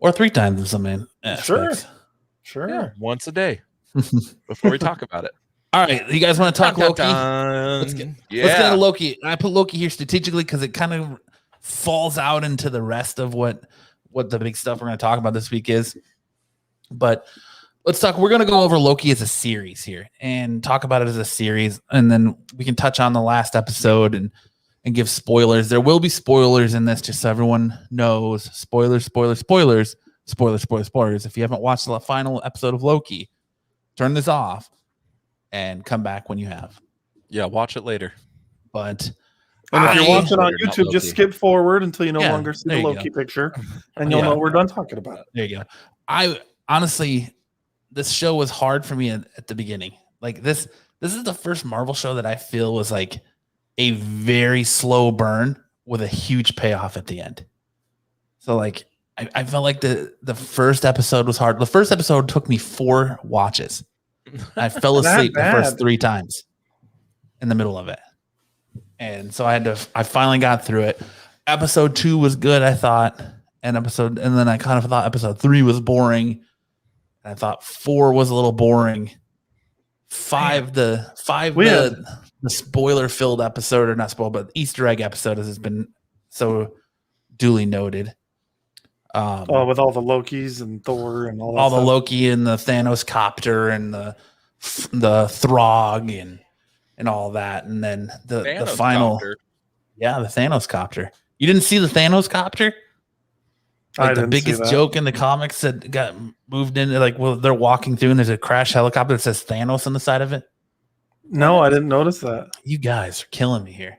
Or 3 times in some aspects. Sure. Yeah, once a day before we talk about it. All right. You guys want to talk Loki? Let's get into Loki. I put Loki here strategically because it kind of falls out into the rest of what the big stuff we're going to talk about this week is. But let's talk. We're going to go over Loki as a series here and talk about it as a series. And then we can touch on the last episode and give spoilers. There will be spoilers in this, just so everyone knows. Spoilers. If you haven't watched the final episode of Loki, turn this off and come back when you have. Yeah, watch it later. But if you're watching on YouTube, just skip forward until you no longer see the Loki picture, and you'll know we're done talking about it. There you go. I honestly, this show was hard for me at the beginning. Like this is the first Marvel show that I feel was like a very slow burn with a huge payoff at the end. So like I felt like the first episode was hard. The first episode took me 4 watches. I fell asleep the first 3 times in the middle of it. And so I finally got through it. Episode 2 was good, I thought. And then I kind of thought episode 3 was boring. And I thought 4 was a little boring. the spoiler filled episode, or not spoil, but Easter egg episode has been so duly noted. With all the Lokis and Thor and all that all stuff. The Loki and the Thanos copter and the Throg and all that, and then the final copter. the Thanos copter. You didn't see the Thanos copter? Like the biggest joke in the comics that got moved into, like, well, they're walking through and there's a crash helicopter that says Thanos on the side of it. No, I didn't notice that. You guys are killing me here.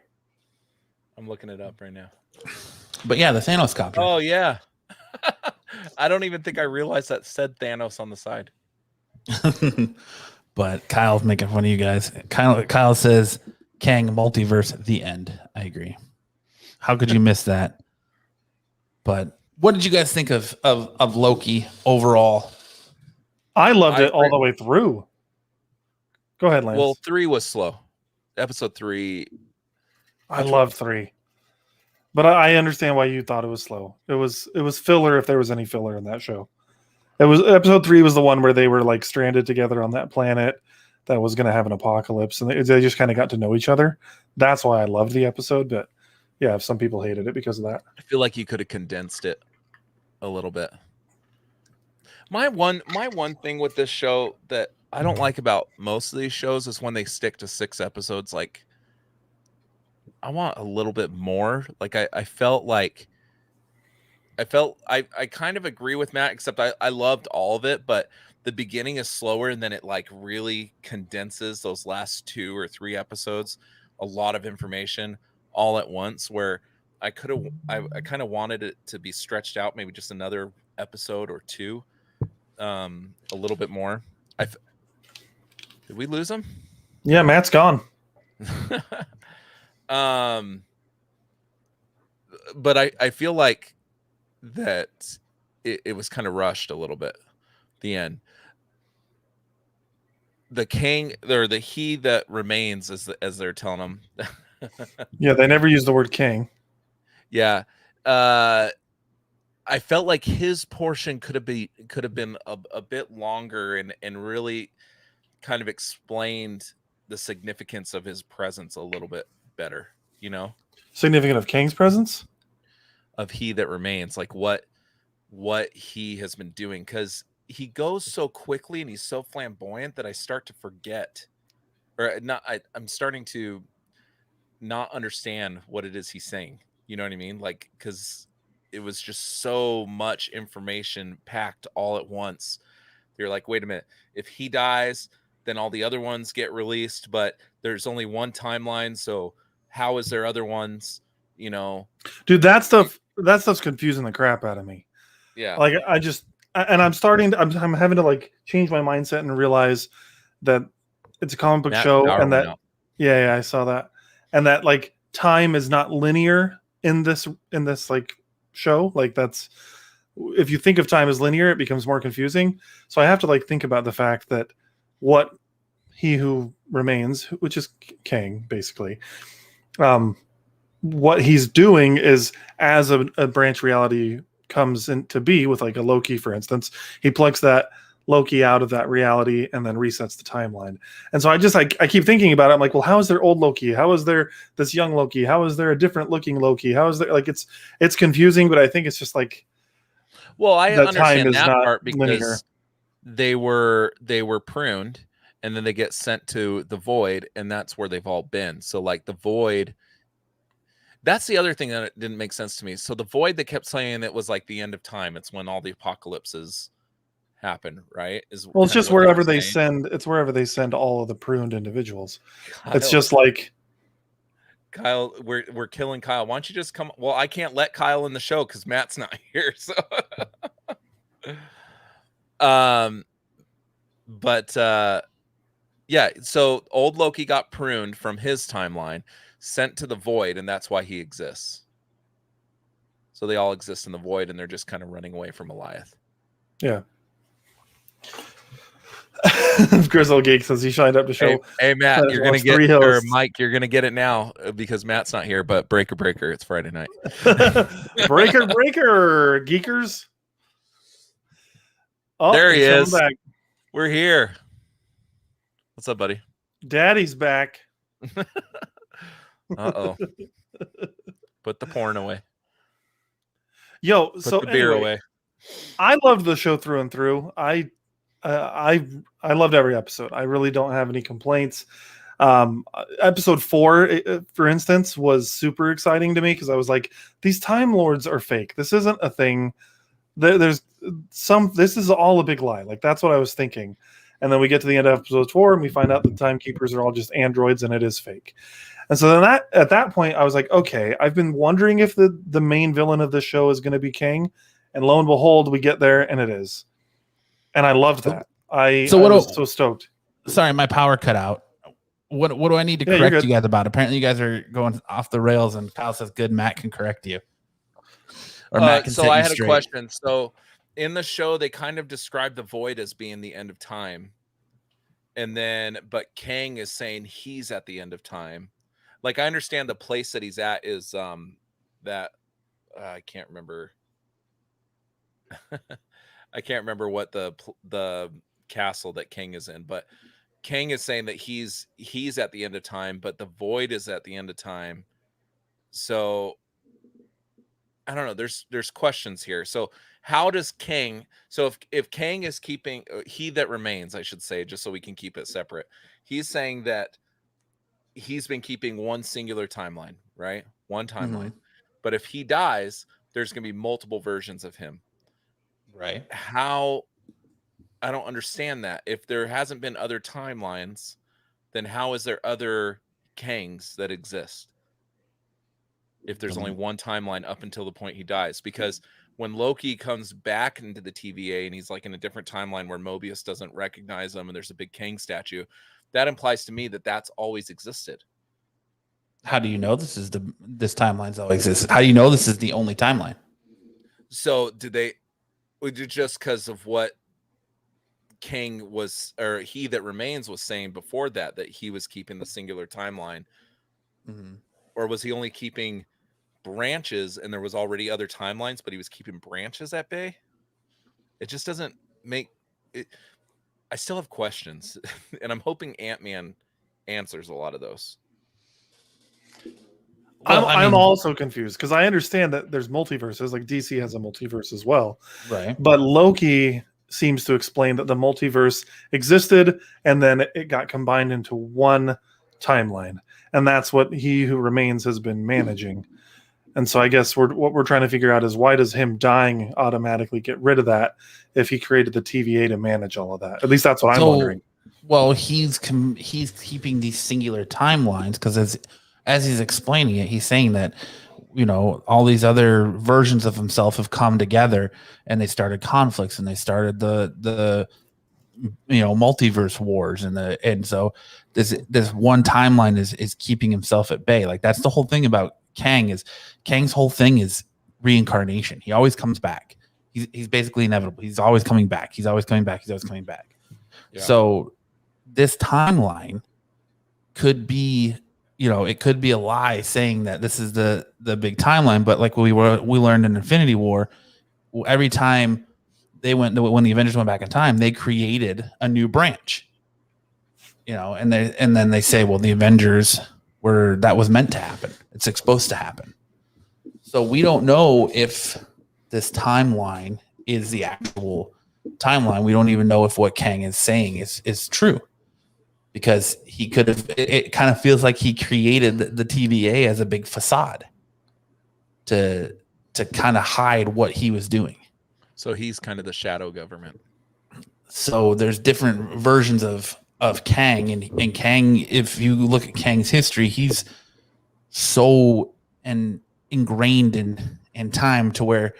I'm looking it up right now. But yeah, the Thanos copter. Oh yeah. I don't even think I realized that said Thanos on the side. But Kyle's making fun of you guys. Kyle says Kang Multiverse, the end. I agree. How could you miss that? But what did you guys think of Loki overall? I loved it all the way through. Go ahead, Lance. Well, 3 was slow. Episode 3. I love 3. But I understand why you thought it was slow. It was filler if there was any filler in that show. It was episode 3 was the one where they were like stranded together on that planet that was going to have an apocalypse, and they just kind of got to know each other. That's why I loved the episode. But yeah, some people hated it because of that. I feel like you could have condensed it a little bit. My one thing with this show that I don't like about most of these shows is when they stick to 6 episodes. Like, I want a little bit more. Like I kind of agree with Matt, except I loved all of it, but the beginning is slower, and then it like really condenses those last 2 or 3 episodes, a lot of information all at once, where I kind of wanted it to be stretched out, maybe just another episode or 2, a little bit more. Did we lose him? Yeah, Matt's gone. But I feel like that it was kind of rushed a little bit. The end. The Kang, or the he that remains, as they're telling him. Yeah, they never use the word king. Yeah. I felt like his portion could have been a bit longer and really kind of explained the significance of his presence a little bit better, you know? Significant of Kang's presence? Of he that remains, like what he has been doing, because he goes so quickly and he's so flamboyant that I start to forget, or not. I'm starting to not understand what it is he's saying. You know what I mean? Like, because it was just so much information packed all at once. You're like, wait a minute. If he dies, then all the other ones get released, but there's only one timeline. So how is there other ones? You know, dude, that stuff's confusing the crap out of me. Yeah. Like I'm having to like change my mindset and realize that it's a comic book show, and that yeah, I saw that, and that like time is not linear in this like show. Like, that's, if you think of time as linear, it becomes more confusing. So I have to like think about the fact that what he who remains, which is Kang, basically, what he's doing is, as a branch reality comes into be with like a Loki, for instance, he plucks that Loki out of that reality and then resets the timeline. And so I keep thinking about it. I'm like, well, how is there old Loki? How is there this young Loki? How is there a different looking Loki? How is there, like, it's confusing, but I think it's just like, well, I understand that part because linear. they were pruned, and then they get sent to the void, and that's where they've all been. So like the void, that's the other thing that didn't make sense to me. So the void, they kept saying it was like the end of time. It's when all the apocalypses happen, right? Well, it's just wherever they send. It's wherever they send all of the pruned individuals. It's just like, Kyle, we're killing Kyle. Why don't you just come? Well, I can't let Kyle in the show because Matt's not here. So, yeah. So old Loki got pruned from his timeline, sent to the void, and that's why he exists. So they all exist in the void, and they're just kind of running away from Goliath. Yeah. Grizzle Geek says he shined up to show. Hey Matt, you're gonna get, or Mike, you're gonna get it now because Matt's not here. But breaker, it's Friday night. breaker, geekers. Oh, there he is. We're here. What's up, buddy? Daddy's back. Uh-oh. Put the porn away. Yo, Put so the beer away. I loved the show through and through. I loved every episode. I really don't have any complaints. Episode 4, for instance, was super exciting to me because I was like, these Time Lords are fake. This isn't a thing. This is all a big lie. Like, that's what I was thinking. And then we get to the end of episode 4 and we find out the timekeepers are all just androids and it is fake. And so then at that point, I was like, okay, I've been wondering if the main villain of this show is going to be Kang. And lo and behold, we get there and it is. And I loved that. I was so stoked. Sorry, my power cut out. What do I need to correct you guys about? Apparently you guys are going off the rails and Kyle says good, Matt can correct you. Or Matt can so I had a question. So in the show, they kind of describe the void as being the end of time. But Kang is saying he's at the end of time. Like, I understand the place that he's at is I can't remember. I can't remember what the castle that Kang is in, but Kang is saying that he's at the end of time, but the void is at the end of time. So I don't know. There's questions here. So how does Kang? So if Kang is keeping he that remains, I should say, just so we can keep it separate. He's saying that he's been keeping one singular timeline, right? One timeline. Mm-hmm. But if he dies, there's going to be multiple versions of him. Right. How? I don't understand that. If there hasn't been other timelines, then how is there other Kangs that exist? If there's only one timeline up until the point he dies. Because when Loki comes back into the TVA and he's like in a different timeline where Mobius doesn't recognize him and there's a big Kang statue, that implies to me that that's always existed. How do you know this timeline's always existed? How do you know this is the only timeline? So would you just because of what Kang was, or he that remains was saying before that he was keeping the singular timeline, or was he only keeping branches and there was already other timelines, but he was keeping branches at bay? It just doesn't make it. I still have questions, and I'm hoping Ant-Man answers a lot of those. Well, I'm also confused because I understand that there's multiverses, like DC has a multiverse as well. Right. But Loki seems to explain that the multiverse existed and then it got combined into one timeline. And that's what He Who Remains has been managing. And so I guess what we're trying to figure out is why does him dying automatically get rid of that if he created the TVA to manage all of that? At least that's what I'm wondering. Well, he's keeping these singular timelines because as he's explaining it, he's saying that, all these other versions of himself have come together and they started conflicts and they started the multiverse wars and so this one timeline is keeping himself at bay. Like, that's the whole thing about Kang's whole thing is reincarnation. He always comes back. He's basically inevitable. He's always coming back. He's always coming back. Yeah. So this timeline could be, it could be a lie saying that this is the big timeline. But like we learned in Infinity War, every time when the Avengers went back in time, they created a new branch, and then they say, well, the Avengers that was meant to happen. It's supposed to happen. So we don't know if this timeline is the actual timeline. We don't even know if what Kang is saying is true, because he could have. It kind of feels like he created the TVA as a big facade to kind of hide what he was doing. So he's kind of the shadow government. So there's different versions of Kang, and Kang, if you look at Kang's history, he's so ingrained in time to where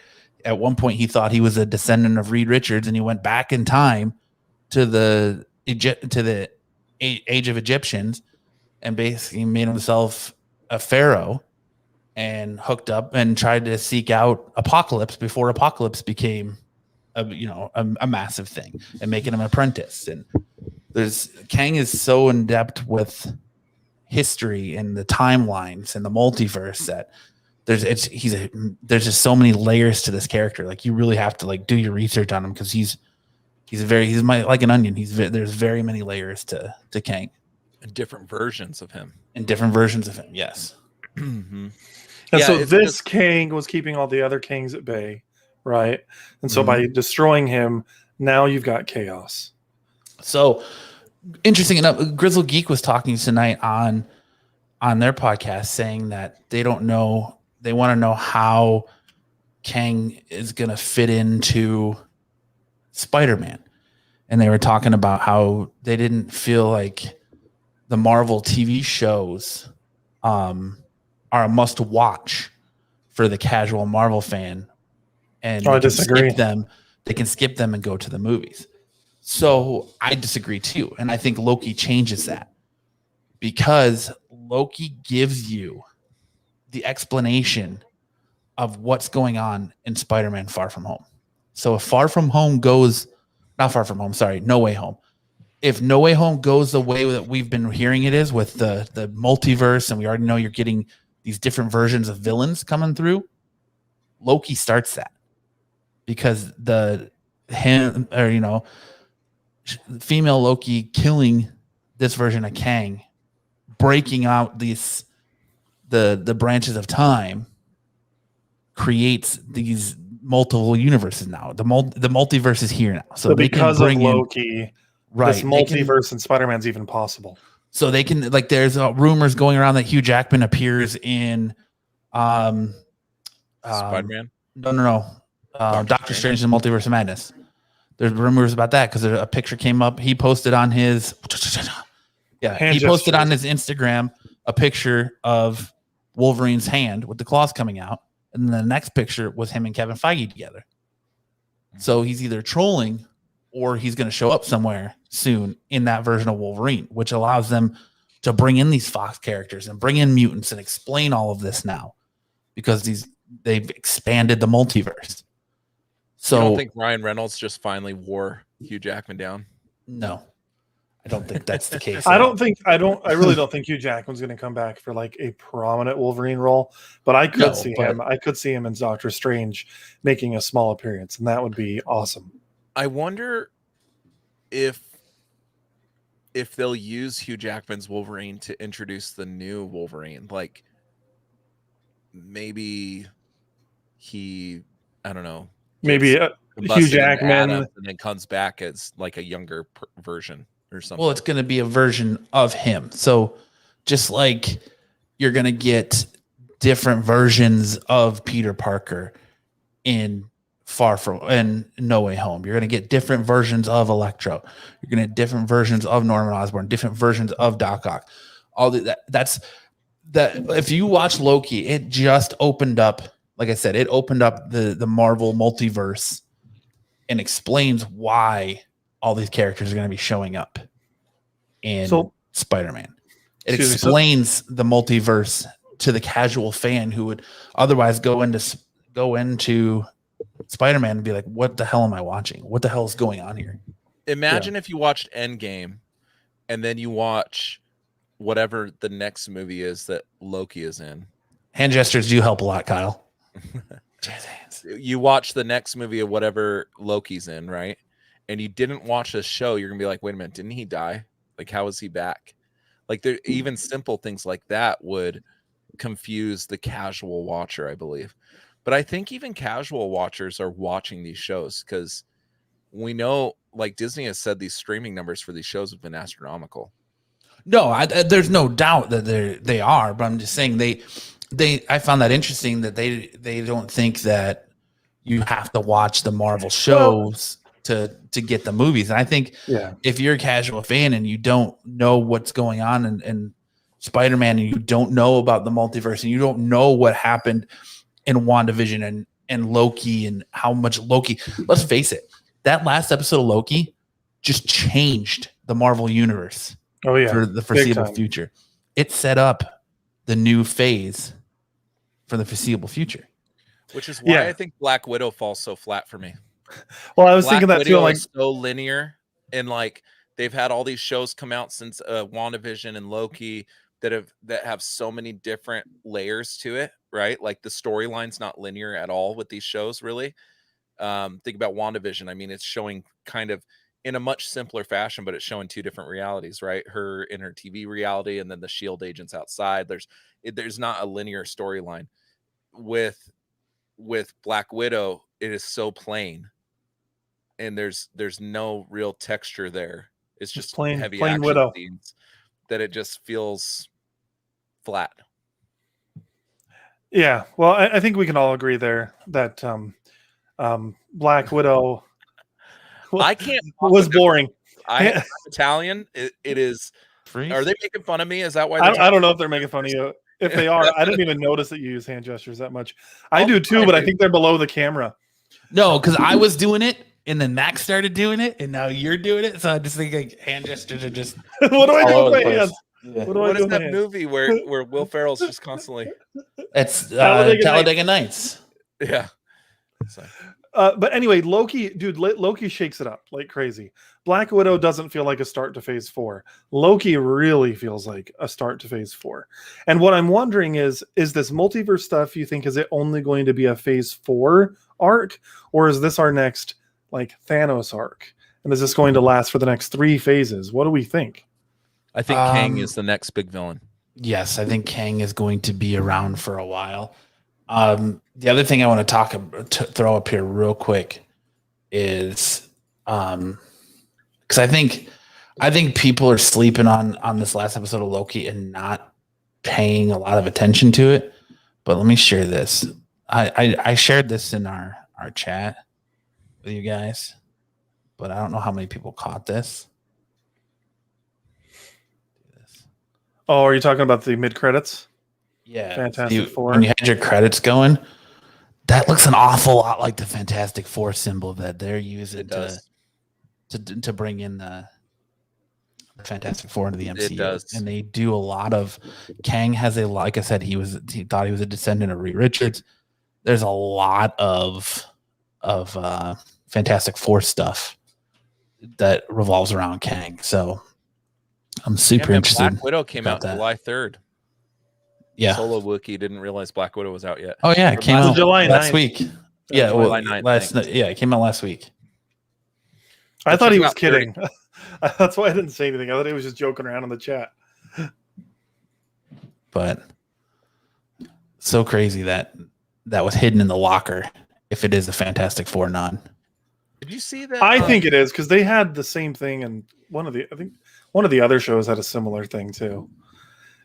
at one point he thought he was a descendant of Reed Richards, and he went back in time to the age of Egyptians and basically made himself a pharaoh and hooked up and tried to seek out Apocalypse before Apocalypse became a massive thing, and making him an apprentice. And Kang is so in depth with history and the timelines and the multiverse that there's just so many layers to this character. Like, you really have to do your research on him because he's he's like an onion. There's very many layers to Kang. And different versions of him. And different versions of him, yes. Mm-hmm. And so this Kang was keeping all the other Kangs at bay, right? And so by destroying him, now you've got chaos. So interesting enough, Grizzle Geek was talking tonight on their podcast saying that they don't know, they want to know how Kang is going to fit into Spider-Man. And they were talking about how they didn't feel like the Marvel TV shows are a must watch for the casual Marvel fan. And I disagree. They can skip them and go to the movies. So I disagree too. And I think Loki changes that, because Loki gives you the explanation of what's going on in Spider-Man Far From Home. So if No Way Home. If No Way Home goes the way that we've been hearing it is, with the multiverse, and we already know you're getting these different versions of villains coming through, Loki starts that, because female Loki killing this version of Kang, breaking out the branches of time, creates these multiple universes now. The multiverse is here now. So because of Loki, this multiverse in Spider-Man's even possible. So they can, like, there's rumors going around that Hugh Jackman appears in Spider-Man? No. Doctor Strange and Multiverse of Madness. There's rumors about that because a picture came up. He posted on his on his Instagram a picture of Wolverine's hand with the claws coming out, and then the next picture was him and Kevin Feige together. So he's either trolling or he's going to show up somewhere soon in that version of Wolverine, which allows them to bring in these Fox characters and bring in mutants and explain all of this now, because they've expanded the multiverse. So you don't think Ryan Reynolds just finally wore Hugh Jackman down? No, I don't think that's the case. I really don't think Hugh Jackman's going to come back for like a prominent Wolverine role, but I could see him in Doctor Strange making a small appearance, and that would be awesome. I wonder if they'll use Hugh Jackman's Wolverine to introduce the new Wolverine. Like, maybe I don't know. Maybe Hugh Jackman and then comes back as like a younger version or something. Well, it's going to be a version of him. So just like you're going to get different versions of Peter Parker in No Way Home. You're going to get different versions of Electro. You're going to get different versions of Norman Osborn, different versions of Doc Ock. That's if you watch Loki, it just opened up. Like I said, it opened up the Marvel multiverse and explains why all these characters are going to be showing up in Spider-Man. It explains the multiverse to the casual fan who would otherwise go into Spider-Man and be like, what the hell am I watching? What the hell is going on here? Imagine if you watched Endgame and then you watch whatever the next movie is that Loki is in. Hand gestures do help a lot, Kyle. You watch the next movie of whatever Loki's in, right? And you didn't watch the show, you're gonna be like, wait a minute, didn't he die? Like, how is he back? Like, there even simple things like that would confuse the casual watcher, I believe. But I think even casual watchers are watching these shows because we know, like, Disney has said these streaming numbers for these shows have been astronomical. No, there's no doubt that they are, but I'm just saying I found that interesting that they don't think that you have to watch the Marvel shows to get the movies. And I think if you're a casual fan and you don't know what's going on in Spider-Man, and you don't know about the multiverse, and you don't know what happened in WandaVision and Loki, and how much Loki, let's face it, that last episode of Loki just changed the Marvel universe for the foreseeable future. It set up the new phase for the foreseeable future. Which is why I think Black Widow falls so flat for me. Well, I was thinking that too. Like, so linear, and like they've had all these shows come out since WandaVision and Loki that have so many different layers to it, right? Like the storyline's not linear at all with these shows, really. Think about WandaVision. I mean, it's showing kind of in a much simpler fashion, but it's showing two different realities, right? Her in her TV reality, and then the Shield agents outside. There's not a linear storyline. With Black Widow, it is so plain, and there's no real texture there. It's just plain heavy plain action Widow scenes that it just feels flat. Yeah, well, I think we can all agree there that Black Widow I can't was boring. I'm Italian. It is. Freeze? Are they making fun of me? Is that why? I don't know if they're making fun of you. If they are, I didn't even notice that you use hand gestures that much. I do too, but I think they're below the camera. No, because I was doing it, and then Max started doing it, and now you're doing it. So I just think like hand gestures are just. What do I do all with over my the hands? place. Yeah. What is that movie where Will Ferrell's just constantly? It's Talladega Nights. Yeah. So. But anyway, Loki shakes it up like crazy. Black Widow doesn't feel like a start to phase 4. Loki really feels like a start to phase 4. And what I'm wondering is this multiverse stuff, you think, is it only going to be a phase 4 arc? Or is this our next like Thanos arc? And is this going to last for the next 3 phases? What do we think? I think Kang is the next big villain. Yes, I think Kang is going to be around for a while. The other thing I want to throw up here real quick is because I think people are sleeping on this last episode of Loki and not paying a lot of attention to it. But let me share this. I shared this in our chat with you guys, but I don't know how many people caught this. Oh, are you talking about the mid credits? Yeah, Fantastic Four. When you had your credits going, that looks an awful lot like the Fantastic Four symbol that they're using to bring in the Fantastic Four into the MCU. It does. And they do a lot of. Kang has like I said, he thought he was a descendant of Reed Richards. There's a lot of Fantastic Four stuff that revolves around Kang. So I'm super interested. Black Widow came out that. July 3rd. Yeah. Solo Wookiee didn't realize Black Widow was out yet. Oh yeah, it came out July 9th. last week. Yeah, July 9th, it came out last week. I thought he was kidding. That's why I didn't say anything. I thought he was just joking around in the chat. But so crazy that was hidden in the locker. If it is a Fantastic Four nod. Did you see that? I think it is because they had the same thing, and I think one of the other shows had a similar thing too.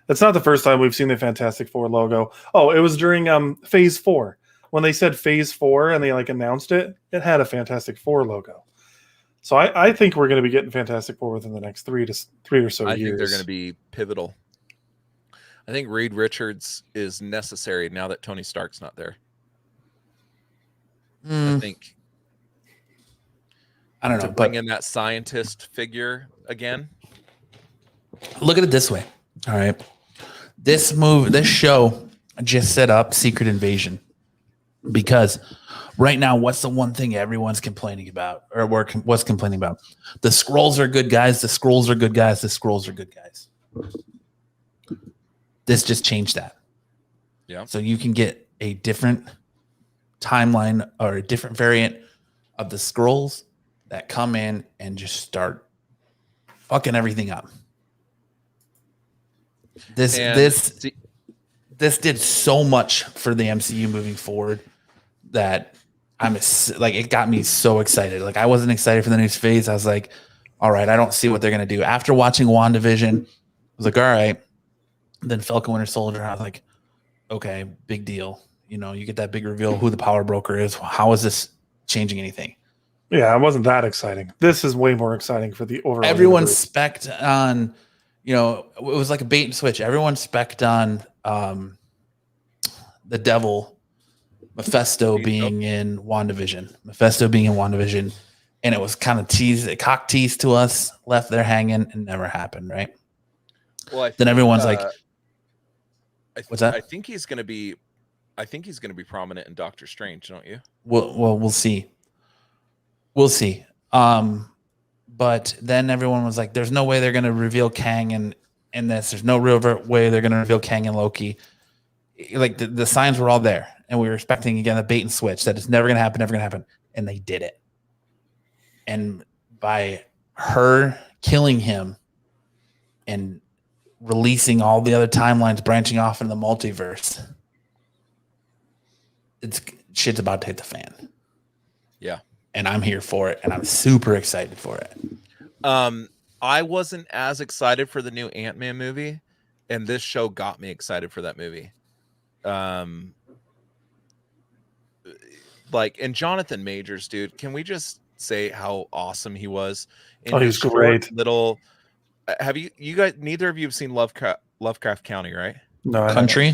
It's not the first time we've seen the Fantastic Four logo. Oh, it was during Phase 4 when they said Phase 4 and they like announced it. It had a Fantastic Four logo. So I think we're going to be getting Fantastic Four within the next three or so years. I think they're going to be pivotal. I think Reed Richards is necessary now that Tony Stark's not there. I don't know, to bring in that scientist figure again. Look at it this way. All right. This show just set up Secret Invasion because right now, what's the one thing everyone's complaining about or what's complaining about? The Skrulls are good guys. The Skrulls are good guys. The Skrulls are good guys. This just changed that. Yeah. So you can get a different timeline or a different variant of the Skrulls that come in and just start fucking everything up. This did so much for the MCU moving forward that it got me so excited. Like I wasn't excited for the next phase. I was like, all right, I don't see what they're gonna do. After watching WandaVision, I was like, all right. Then Falcon Winter Soldier, I was like, okay, big deal. You know, you get that big reveal who the power broker is. How is this changing anything? Yeah, it wasn't that exciting. This is way more exciting for the overall. Everyone spec'd on, you know, it was like a bait and switch. Everyone spec'd on the devil, Mephisto being in WandaVision. And it was kind of cock teased to us, left there hanging, and never happened, right? Well, then everyone's like, "What's that?" I think he's going to be prominent in Doctor Strange, don't you? Well, we'll see. But then everyone was like, "There's no way they're going to reveal Kang in this. There's no real way they're going to reveal Kang and Loki." Like the signs were all there, and we were expecting again a bait and switch that it's never going to happen, and they did it. And by her killing him and releasing all the other timelines branching off into the multiverse, shit's about to hit the fan. Yeah. And I'm here for it, and I'm super excited for it. I wasn't as excited for the new Ant-Man movie, and this show got me excited for that movie. And Jonathan Majors, dude, can we just say how awesome he was? He was great. Little, have you guys? Neither of you have seen Lovecraft County, right? No, Country.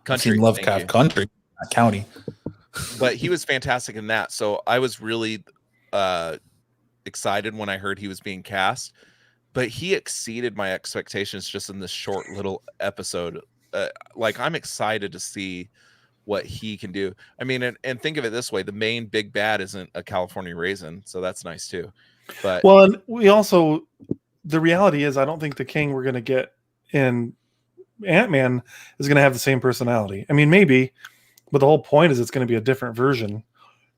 Country. I've seen Lovecraft Country, not County. But he was fantastic in that, so I was really excited when I heard he was being cast. But he exceeded my expectations just in this short little episode. I'm excited to see what he can do. I mean, and think of it this way: the main big bad isn't a California raisin, so that's nice too. But and we also, the reality is, I don't think the King we're going to get in Ant-Man is going to have the same personality. I mean, maybe, but the whole point is it's going to be a different version.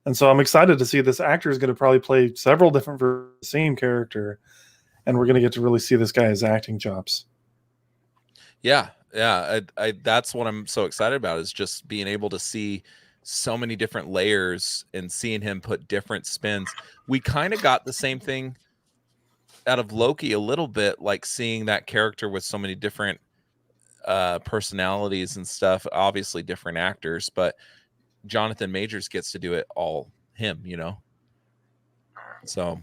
And so I'm excited to see this actor is going to probably play several different versions of the same character, and we're going to get to really see this guy's acting chops. Yeah. I that's what I'm so excited about, is just being able to see so many different layers and seeing him put different spins. We kind of got the same thing out of Loki a little bit, like seeing that character with so many different personalities and stuff, obviously different actors, but Jonathan Majors gets to do it all him, so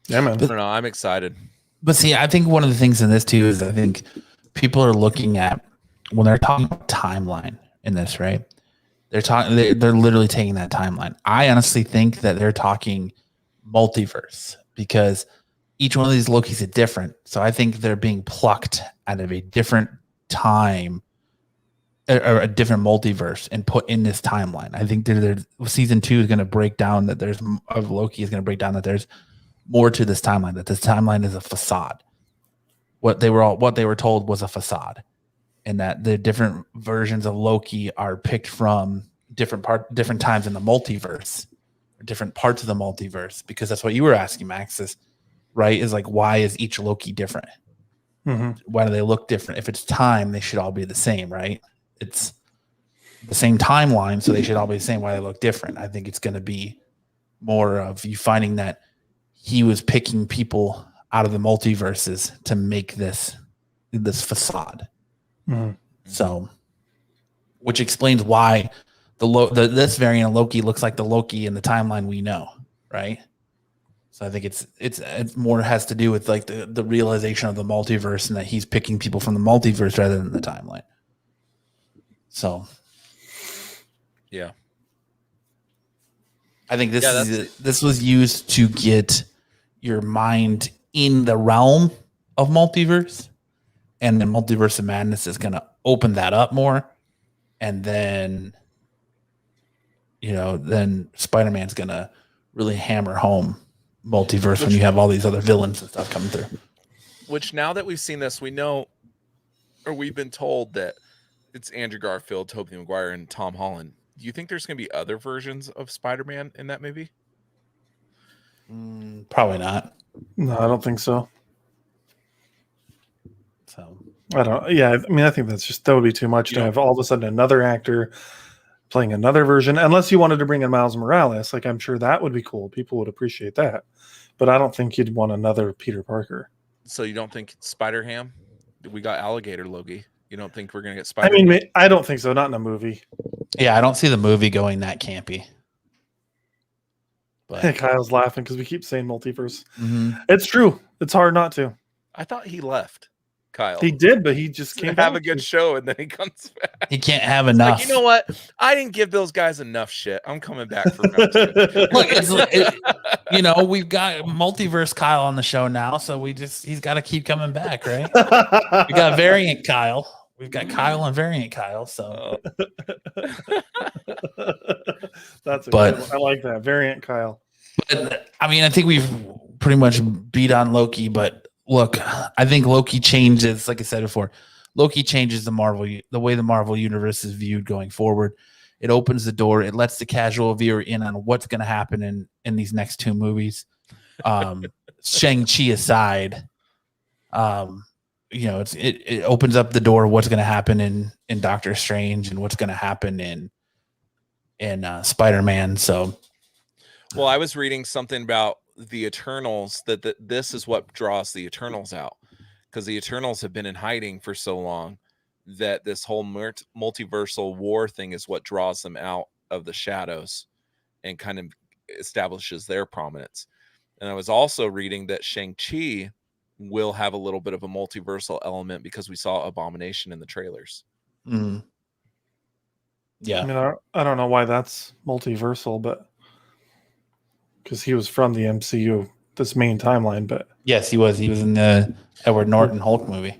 yeah, man. I don't know, I'm excited. But see, I think one of the things in this too is I think people are looking at, when they're talking about timeline in this, right? They're literally taking that timeline. I honestly think that they're talking multiverse, because each one of these Lokis is different. So I think they're being plucked out of a different time or a different multiverse and put in this timeline. I think season 2 is going to break down that Loki is going to break down that there's more to this timeline, that this timeline is a facade. What they were told was a facade, and that the different versions of Loki are picked from different times in the multiverse, or different parts of the multiverse, because that's what you were asking, Max, is like, why is each Loki different? Mm-hmm. Why do they look different? If it's time, they should all be the same, right? It's the same timeline, so they should all be the same. Why they look different? I think it's going to be more of you finding that he was picking people out of the multiverses to make this facade. Mm-hmm. So, which explains why this variant of Loki looks like the Loki in the timeline we know, right? So I think it's more has to do with like the realization of the multiverse, and that he's picking people from the multiverse rather than the timeline. So, yeah, I think this was used to get your mind in the realm of multiverse, and then Multiverse of Madness is going to open that up more, and then then Spider-Man's going to really hammer home multiverse when you have all these other villains and stuff coming through. Which, now that we've seen this, we know, or we've been told, that it's Andrew Garfield, Tobey Maguire, and Tom Holland. Do you think there's going to be other versions of Spider-Man in that movie? Probably not. No, I don't think so. So I don't. Yeah, I mean, I think that would be too much to have all of a sudden another actor playing another version. Unless you wanted to bring in Miles Morales, like I'm sure that would be cool. People would appreciate that. But I don't think you'd want another Peter Parker. So you don't think Spider-Ham? We got Alligator Loki. You don't think we're gonna get Spider? I mean, I don't think so. Not in a movie. Yeah, I don't see the movie going that campy. But Kyle's laughing because we keep saying multiverse. Mm-hmm. It's true. It's hard not to. I thought he left. Kyle. He did, but he just can't have a good show, and then he comes back. He can't have enough. Like, you know what? I didn't give those guys enough shit. I'm coming back for round 2. Look, we've got Multiverse Kyle on the show now, so he's got to keep coming back, right? We got Variant Kyle. We've got Kyle and Variant Kyle. So that's good one. I like that. Variant Kyle. But, I mean, I think we've pretty much beat on Loki, but look, I think Loki changes, like I said before, Loki changes the way the Marvel universe is viewed going forward. It opens the door. It lets the casual viewer in on what's going to happen in these next two movies. Shang-Chi aside, it opens up the door what's going to happen in Doctor Strange and what's going to happen in Spider-Man. So, well, I was reading something about the Eternals that this is what draws the Eternals out, because the Eternals have been in hiding for so long that this whole multiversal war thing is what draws them out of the shadows and kind of establishes their prominence. And I was also reading that Shang-Chi will have a little bit of a multiversal element because we saw Abomination in the trailers. Mm-hmm. Yeah. I mean, I don't know why that's multiversal, but because he was from the MCU, this main timeline. But yes, he was. He was in the Edward Norton Hulk movie.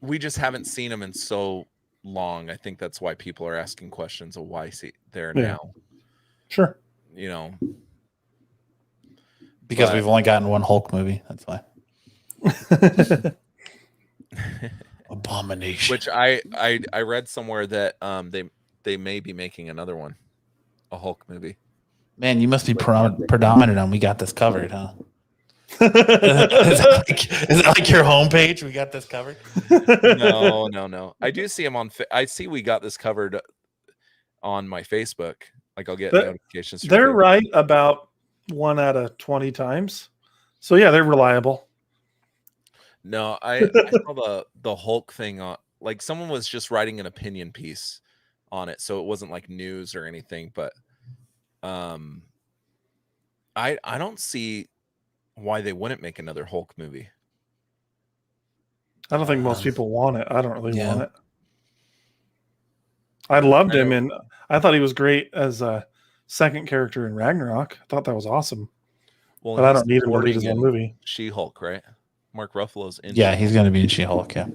We just haven't seen him in so long. I think that's why people are asking questions of why is he there now. Sure. Because we've only gotten one Hulk movie. That's why. Abomination. Which I read somewhere that they may be making another one, a Hulk movie. Man, you must be predominant on We Got This Covered, huh? Is that like your homepage? We got this covered. No. I do see him on. I see We Got This Covered on my Facebook. Like I'll get notifications. They're right about 1 out of 20 times. So yeah, they're reliable. No, I saw the Hulk thing on. Like someone was just writing an opinion piece on it, so it wasn't like news or anything. But I don't see why they wouldn't make another Hulk movie. I don't think most people want it. I don't really want it. I loved him, and I thought he was great as a second character in Ragnarok. I thought that was awesome. Well, but I don't need him to lead his own movie. She-Hulk, right? Mark Ruffalo's in. Yeah, he's going to be in She-Hulk, yeah.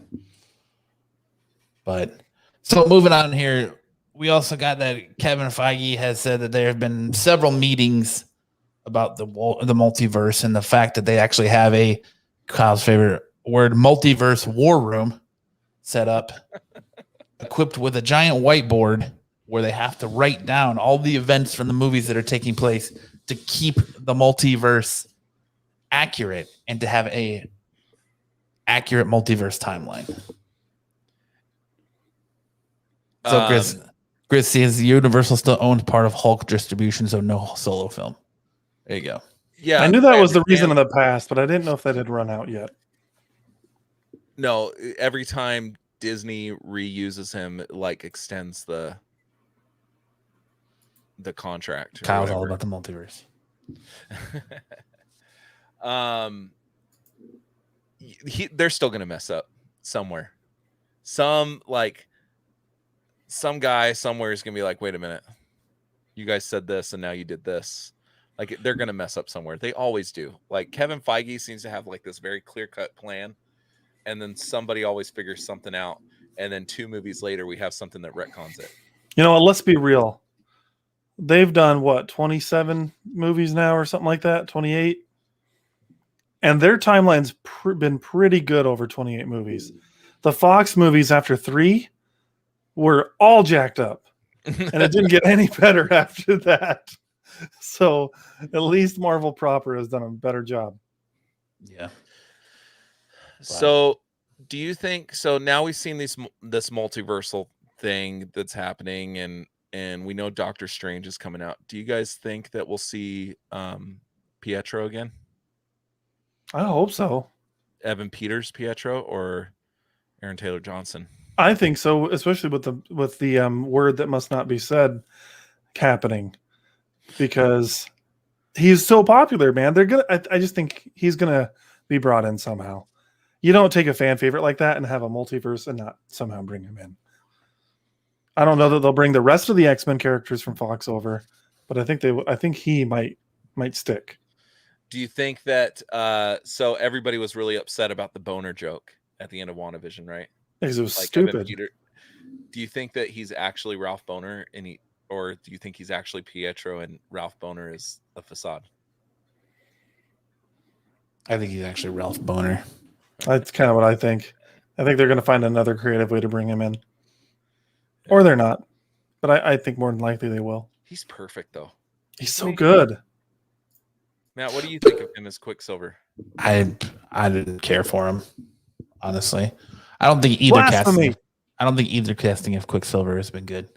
But so moving on here, we also got that Kevin Feige has said that there have been several meetings about the multiverse and the fact that they actually have Kyle's favorite word, multiverse war room set up, equipped with a giant whiteboard where they have to write down all the events from the movies that are taking place to keep the multiverse accurate and to have a accurate multiverse timeline. So Chris says Universal still owns part of Hulk distribution, so no solo film. There you go. Yeah, I knew that was the reason in the past, but I didn't know if that had run out yet. No, every time Disney reuses him, it like extends the contract. Kyle's all about the multiverse. They're still gonna mess up somewhere. Some guy somewhere is gonna be like, wait a minute, you guys said this and now you did this. Like they're gonna mess up somewhere. They always do. Like Kevin Feige seems to have like this very clear-cut plan, and then somebody always figures something out, and then 2 movies later we have something that retcons it. You know what? Let's be real. They've done what, 27 movies now or something like that, 28, and their timeline's been pretty good over 28 movies. The Fox movies after 3 were all jacked up, and it didn't get any better after that. So at least Marvel proper has done a better job. Yeah. So do you think so? Now we've seen this multiversal thing that's happening, and we know Doctor Strange is coming out. Do you guys think that we'll see Pietro again? I hope so. Evan Peters Pietro or Aaron Taylor Johnson? I think so, especially with the word that must not be said happening, because he's so popular, man. I just think he's gonna be brought in somehow. You don't take a fan favorite like that and have a multiverse and not somehow bring him in. I don't know that they'll bring the rest of the X-Men characters from Fox over, but I think he might stick. Do you think that so everybody was really upset about the boner joke at the end of WandaVision, right? Because it was stupid. Do you think that he's actually Ralph Boner or do you think he's actually Pietro and Ralph Boner is a facade? I think he's actually Ralph Boner. That's kind of what I think. I think they're going to find another creative way to bring him in. Or they're not. but I think more than likely they will. He's perfect though. He's so good. Matt, what do you think of him as Quicksilver? I didn't care for him, honestly. I don't think either casting of Quicksilver has been good.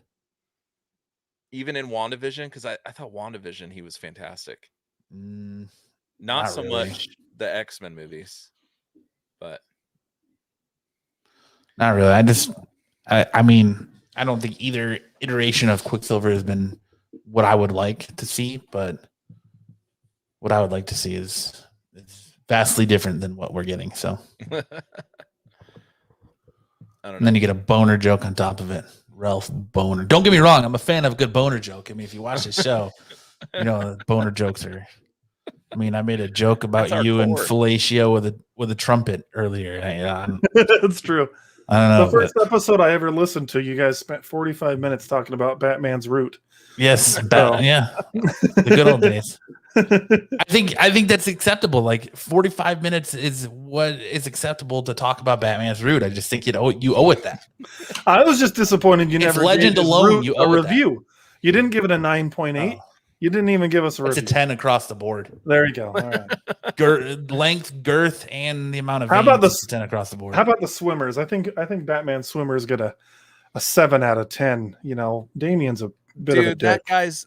Even in WandaVision, because I thought WandaVision he was fantastic. Not so really. much the X-Men movies, but not really. I mean, I don't think either iteration of Quicksilver has been what I would like to see, but what I would like to see is vastly different than what we're getting. So, I don't know. And then you get a boner joke on top of it. Ralph Boner. Don't get me wrong. I'm a fan of a good boner joke. I mean, if you watch the show, you know, boner jokes are. I mean, I made a joke about you and fellatio with a trumpet earlier. That's true. I don't know. The first episode I ever listened to, you guys spent 45 minutes talking about Batman's root. Yes, yeah, the good old days. I think that's acceptable. Like 45 minutes is what is acceptable to talk about Batman's root. I just think you owe it that. I was just disappointed you never Legend gave alone. You owe a review. You didn't give it a 9.8. You didn't even give us a review. It's a 10 across the board. There you go. All right. Length, girth, and the amount of. How about the 10 across the board? How about the swimmers? I think Batman swimmers get a 7 out of 10. You know, Damien's a bit of a dick. That guy's.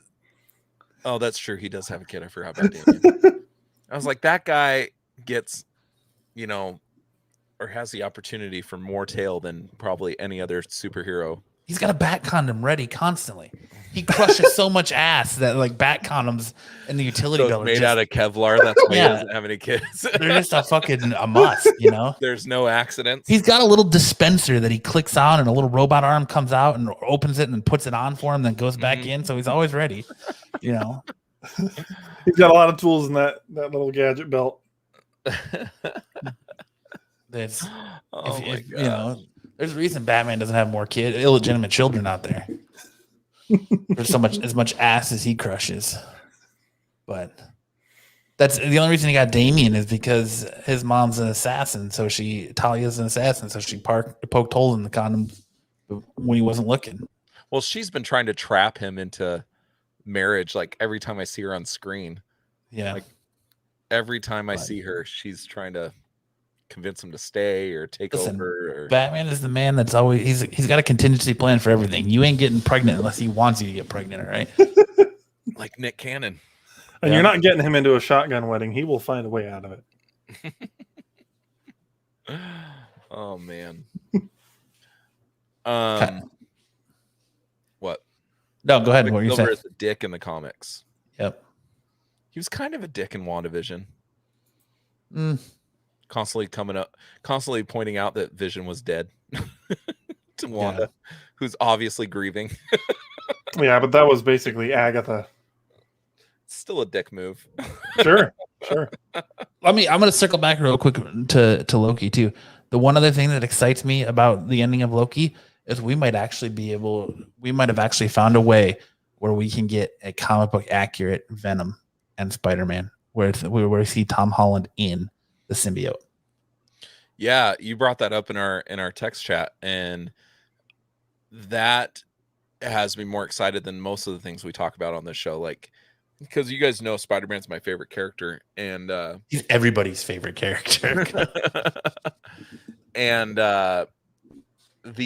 Oh, that's true. He does have a kid. I forgot about Damien. I was like, that guy gets, you know, or has the opportunity for more tail than probably any other superhero. He's got a bat condom ready constantly. He crushes so much ass that like bat condoms in the utility belt made out of Kevlar. That's why he doesn't have any kids. They're just a must, you know. There's no accidents. He's got a little dispenser that he clicks on, and a little robot arm comes out and opens it and then puts it on for him, then goes back in. So he's always ready, you know. He's got a lot of tools in that little gadget belt. That's you know. There's a reason Batman doesn't have more illegitimate children out there. There's as much ass as he crushes. But that's the only reason he got Damien is because his mom's an assassin. So Talia's an assassin. So she poked holes in the condom when he wasn't looking. Well, she's been trying to trap him into marriage. Like every time I see her on screen. Yeah. Like every time I see her, she's trying to convince him to stay or take over. Batman is the man that's always he's got a contingency plan for everything. You ain't getting pregnant unless he wants you to get pregnant, all right? Like Nick Cannon. And you're not getting him into a shotgun wedding. He will find a way out of it. Oh man. What? No, go ahead. What you saying? Is a dick in the comics. Yep. He was kind of a dick in WandaVision. Constantly pointing out that Vision was dead to Wanda, who's obviously grieving. Yeah, but that was basically Agatha. Still a dick move. Sure. I'm going to circle back real quick to Loki too. The one other thing that excites me about the ending of Loki is we might have actually found a way where we can get a comic book accurate Venom and Spider-Man, where we see Tom Holland in the symbiote. Yeah, you brought that up in our text chat, and that has me more excited than most of the things we talk about on this show. Like, because you guys know Spider-Man's my favorite character, and he's everybody's favorite character. And the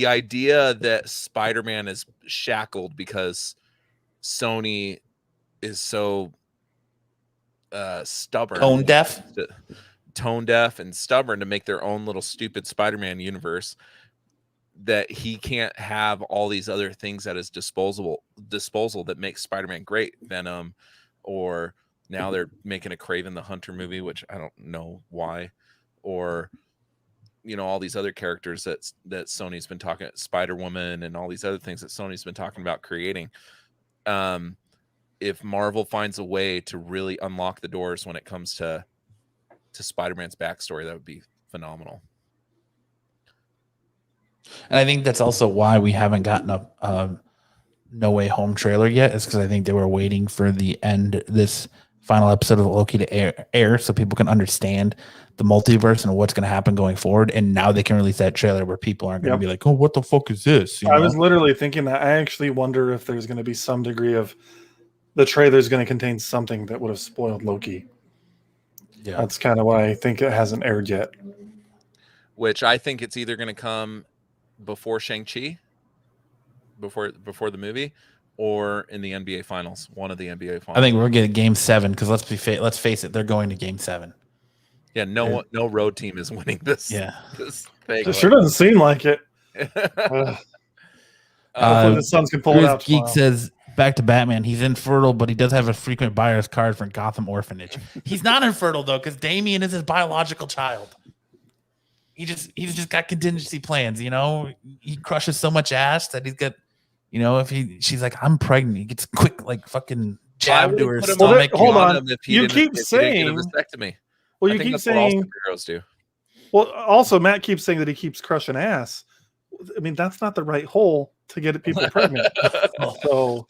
idea that Spider-Man is shackled because Sony is so stubborn, tone deaf and stubborn to make their own little stupid Spider-Man universe, that he can't have all these other things at his disposal that makes Spider-Man great. Venom, or now they're making a Kraven the Hunter movie, which I don't know why, or you know, all these other characters that Sony's been talking, Spider-Woman and all these other things that Sony's been talking about creating. If Marvel finds a way to really unlock the doors when it comes to Spider-Man's backstory, that would be phenomenal. And I think that's also why we haven't gotten a No Way Home trailer yet, is because I think they were waiting for the end, this final episode of Loki to air so people can understand the multiverse and what's going to happen going forward. And now they can release that trailer where people aren't going to be like, oh, what the fuck is this? I was literally thinking that. I actually wonder if there's going to be some degree of the trailer is going to contain something that would have spoiled Loki. Yeah. That's kind of why I think it hasn't aired yet. Which I think it's either going to come before Shang-Chi, before the movie, or in the NBA Finals, one of the NBA Finals. I think we're getting Game 7 because let's face it, they're going to Game 7. Yeah, no road team is winning this. Yeah, this thing. It sure doesn't seem like it. Hopefully the Suns can pull it out. Geek says back to Batman. He's infertile, but he does have a frequent buyer's card for Gotham Orphanage. He's not infertile though, because Damian is his biological child. He's just got contingency plans. You know, he crushes so much ass that he's got. You know, she's like, I'm pregnant, he gets quick, like fucking jab to her stomach. Hold on, you keep saying vasectomy. Well, you keep saying superheroes do. Well, also Matt keeps saying that he keeps crushing ass. I mean, that's not the right hole to get people pregnant. So,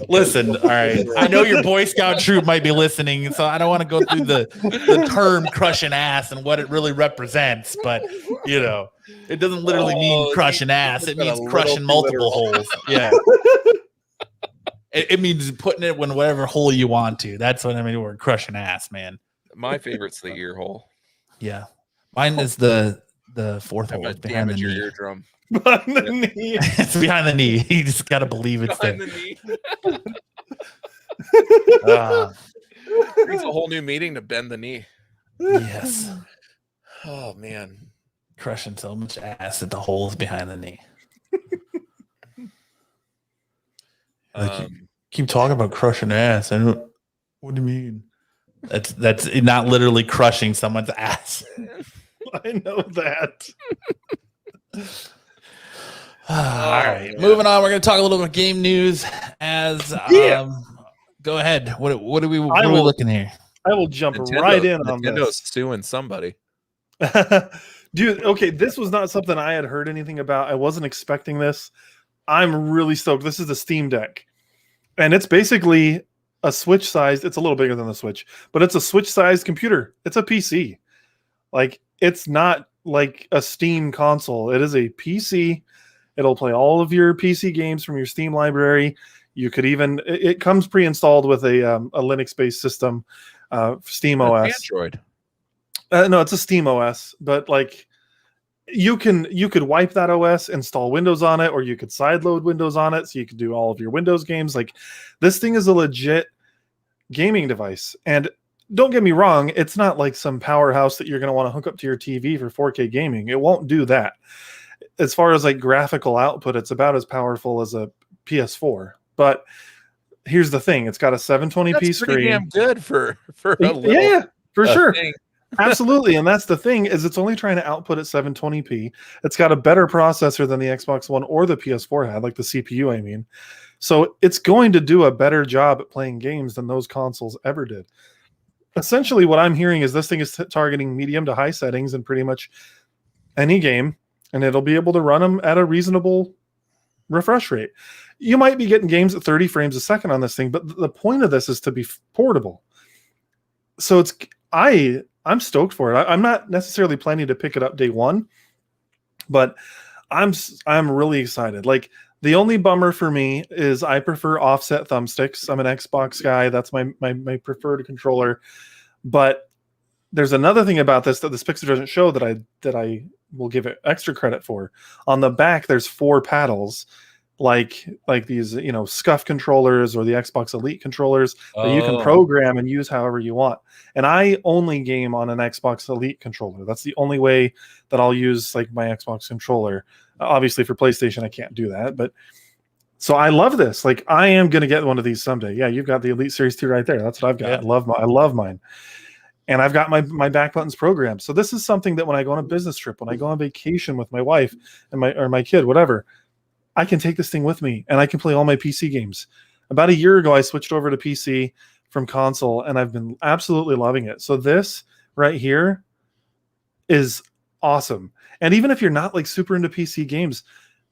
listen, all right. I know your Boy Scout troop might be listening, so I don't want to go through the term crushing ass and what it really represents, but you know. It doesn't literally mean crushing ass. It means crushing multiple holes. Yeah. It means putting it in whatever hole you want to. That's what I mean. We're crushing ass, man. My favorite's the ear hole. Yeah. Mine is the fourth hole. It's behind the knee. Your eardrum. Behind the knee. It's behind the knee. You just got to believe it's behind there. The knee. It's a whole new meeting to bend the knee. Yes. Oh, man. Crushing so much ass at the holes behind the knee. Keep talking about crushing ass. What do you mean? That's not literally crushing someone's ass. I know that. All right, moving on. We're going to talk a little bit game news. Go ahead. What are we looking here? I will jump right in on this. Nintendo's suing somebody. Dude, okay, this was not something I had heard anything about. I wasn't expecting this. I'm really stoked. This is the Steam Deck. And it's basically a Switch-sized, it's a little bigger than the Switch, but it's a Switch-sized computer. It's a PC. Like, it's not like a Steam console. It is a PC. It'll play all of your PC games from your Steam library. You could even, it comes pre-installed with a Linux-based system, Steam OS. Android. No, it's a Steam OS, but like you could wipe that OS, install Windows on it, or you could sideload Windows on it, so you could do all of your Windows games. Like, this thing is a legit gaming device. And don't get me wrong, it's not like some powerhouse that you're going to want to hook up to your TV for 4K gaming. It won't do that. As far as like graphical output, it's about as powerful as a PS4. But here's the thing: it's got a 720p screen. Pretty damn good for a little, yeah, for sure. Thing. Absolutely. And that's the thing, is it's only trying to output at 720p. It's got a better processor than the Xbox One or the PS4 had, like the CPU, I mean. So it's going to do a better job at playing games than those consoles ever did. Essentially, what I'm hearing is this thing is targeting medium to high settings in pretty much any game, and it'll be able to run them at a reasonable refresh rate. You might be getting games at 30 frames a second on this thing, but the point of this is to be portable. So I'm stoked for it. I'm not necessarily planning to pick it up day one, but I'm really excited. Like, the only bummer for me is I prefer offset thumbsticks. I'm an Xbox guy. That's my preferred controller. But there's another thing about this that this picture doesn't show that I will give it extra credit for. On the back, there's 4 paddles, like these, you know, SCUF controllers or the Xbox Elite controllers that you can program and use however you want. And I only game on an Xbox Elite controller. That's the only way that I'll use like my Xbox controller. Obviously for PlayStation, I can't do that, but so I love this. Like, I am going to get one of these someday. Yeah. You've got the Elite Series 2 right there. That's what I've got. Yeah. I love mine. And I've got my back buttons programmed. So this is something that when I go on a business trip, when I go on vacation with my wife and my kid, whatever, I can take this thing with me and I can play all my PC games. About a year ago, I switched over to PC from console and I've been absolutely loving it. So this right here is awesome. And even if you're not like super into PC games,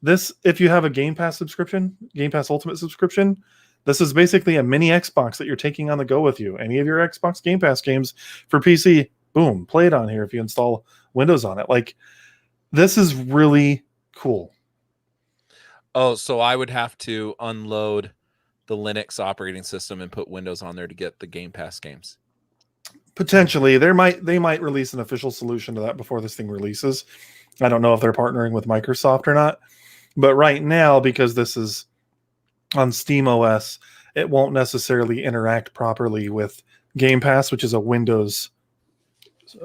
this, if you have a Game Pass subscription, Game Pass Ultimate subscription, This is basically a mini Xbox that you're taking on the go with you. Any of your Xbox Game Pass games for PC, boom, play it on here if you install Windows on it. Like, this is really cool. Oh, so I would have to unload the Linux operating system and put Windows on there to get the Game Pass games. Potentially, they might release an official solution to that before this thing releases. I don't know if they're partnering with Microsoft or not, but right now, because this is on Steam OS, it won't necessarily interact properly with Game Pass, which is a Windows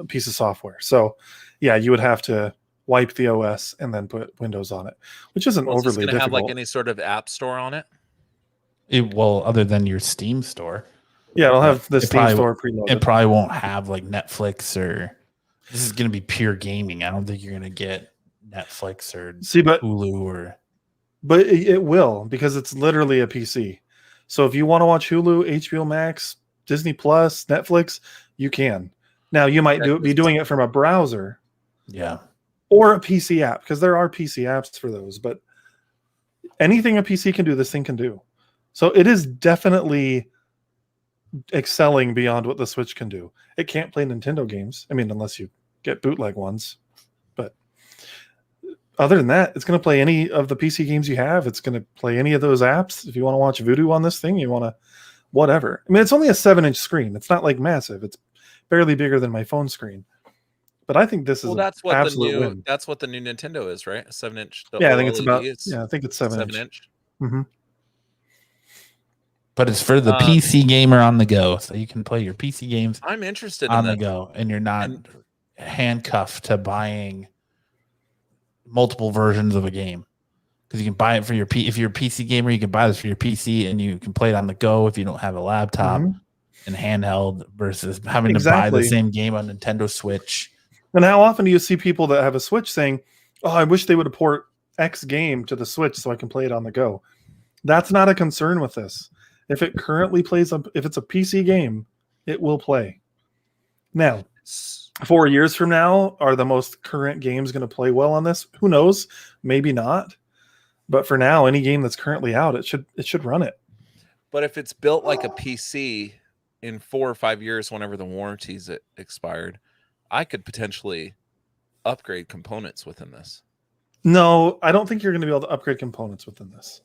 piece of software. So, yeah, you would have to wipe the OS and then put Windows on it, which isn't overly difficult. Have like any sort of app store on it? Well, other than your Steam store. Yeah, it'll have the Steam store preloaded. It probably won't have like Netflix or. This is going to be pure gaming. I don't think you're going to get Netflix or Hulu or. But it will, because it's literally a PC. So if you want to watch Hulu, HBO Max, Disney Plus, Netflix, you can. Now you might be doing it from a browser, or a PC app, because there are PC apps for those. But anything a PC can do, this thing can do. So it is definitely excelling beyond what the Switch can do. It can't play Nintendo games. I mean, unless you get bootleg ones. But other than that, it's going to play any of the PC games you have. It's going to play any of those apps. If you want to watch Voodoo on this thing, you want to whatever. I mean, it's only a 7-inch screen. It's not like massive. It's barely bigger than my phone screen. But I think this is that's what absolute win. That's what the new Nintendo is, right? A 7-inch. Yeah, I think it's about. Yeah, I think it's 7-inch. Mm-hmm. But it's for the PC gamer on the go, so you can play your PC games. I'm interested on the go, and you're not handcuffed to buying multiple versions of a game, because you can buy it for if you're a PC gamer, you can buy this for your PC, and you can play it on the go if you don't have a laptop and handheld, versus having to buy the same game on Nintendo Switch. And how often do you see people that have a Switch saying, "Oh, I wish they would port X game to the Switch so I can play it on the go"? That's not a concern with this. If it currently plays, if it's a PC game, it will play. Now, 4 years from now, are the most current games going to play well on this? Who knows? Maybe not. But for now, any game that's currently out, it should run it. But if it's built like a PC in 4 or 5 years, whenever the warranty's expired, I could potentially upgrade components within this. No, I don't think you're going to be able to upgrade components within this.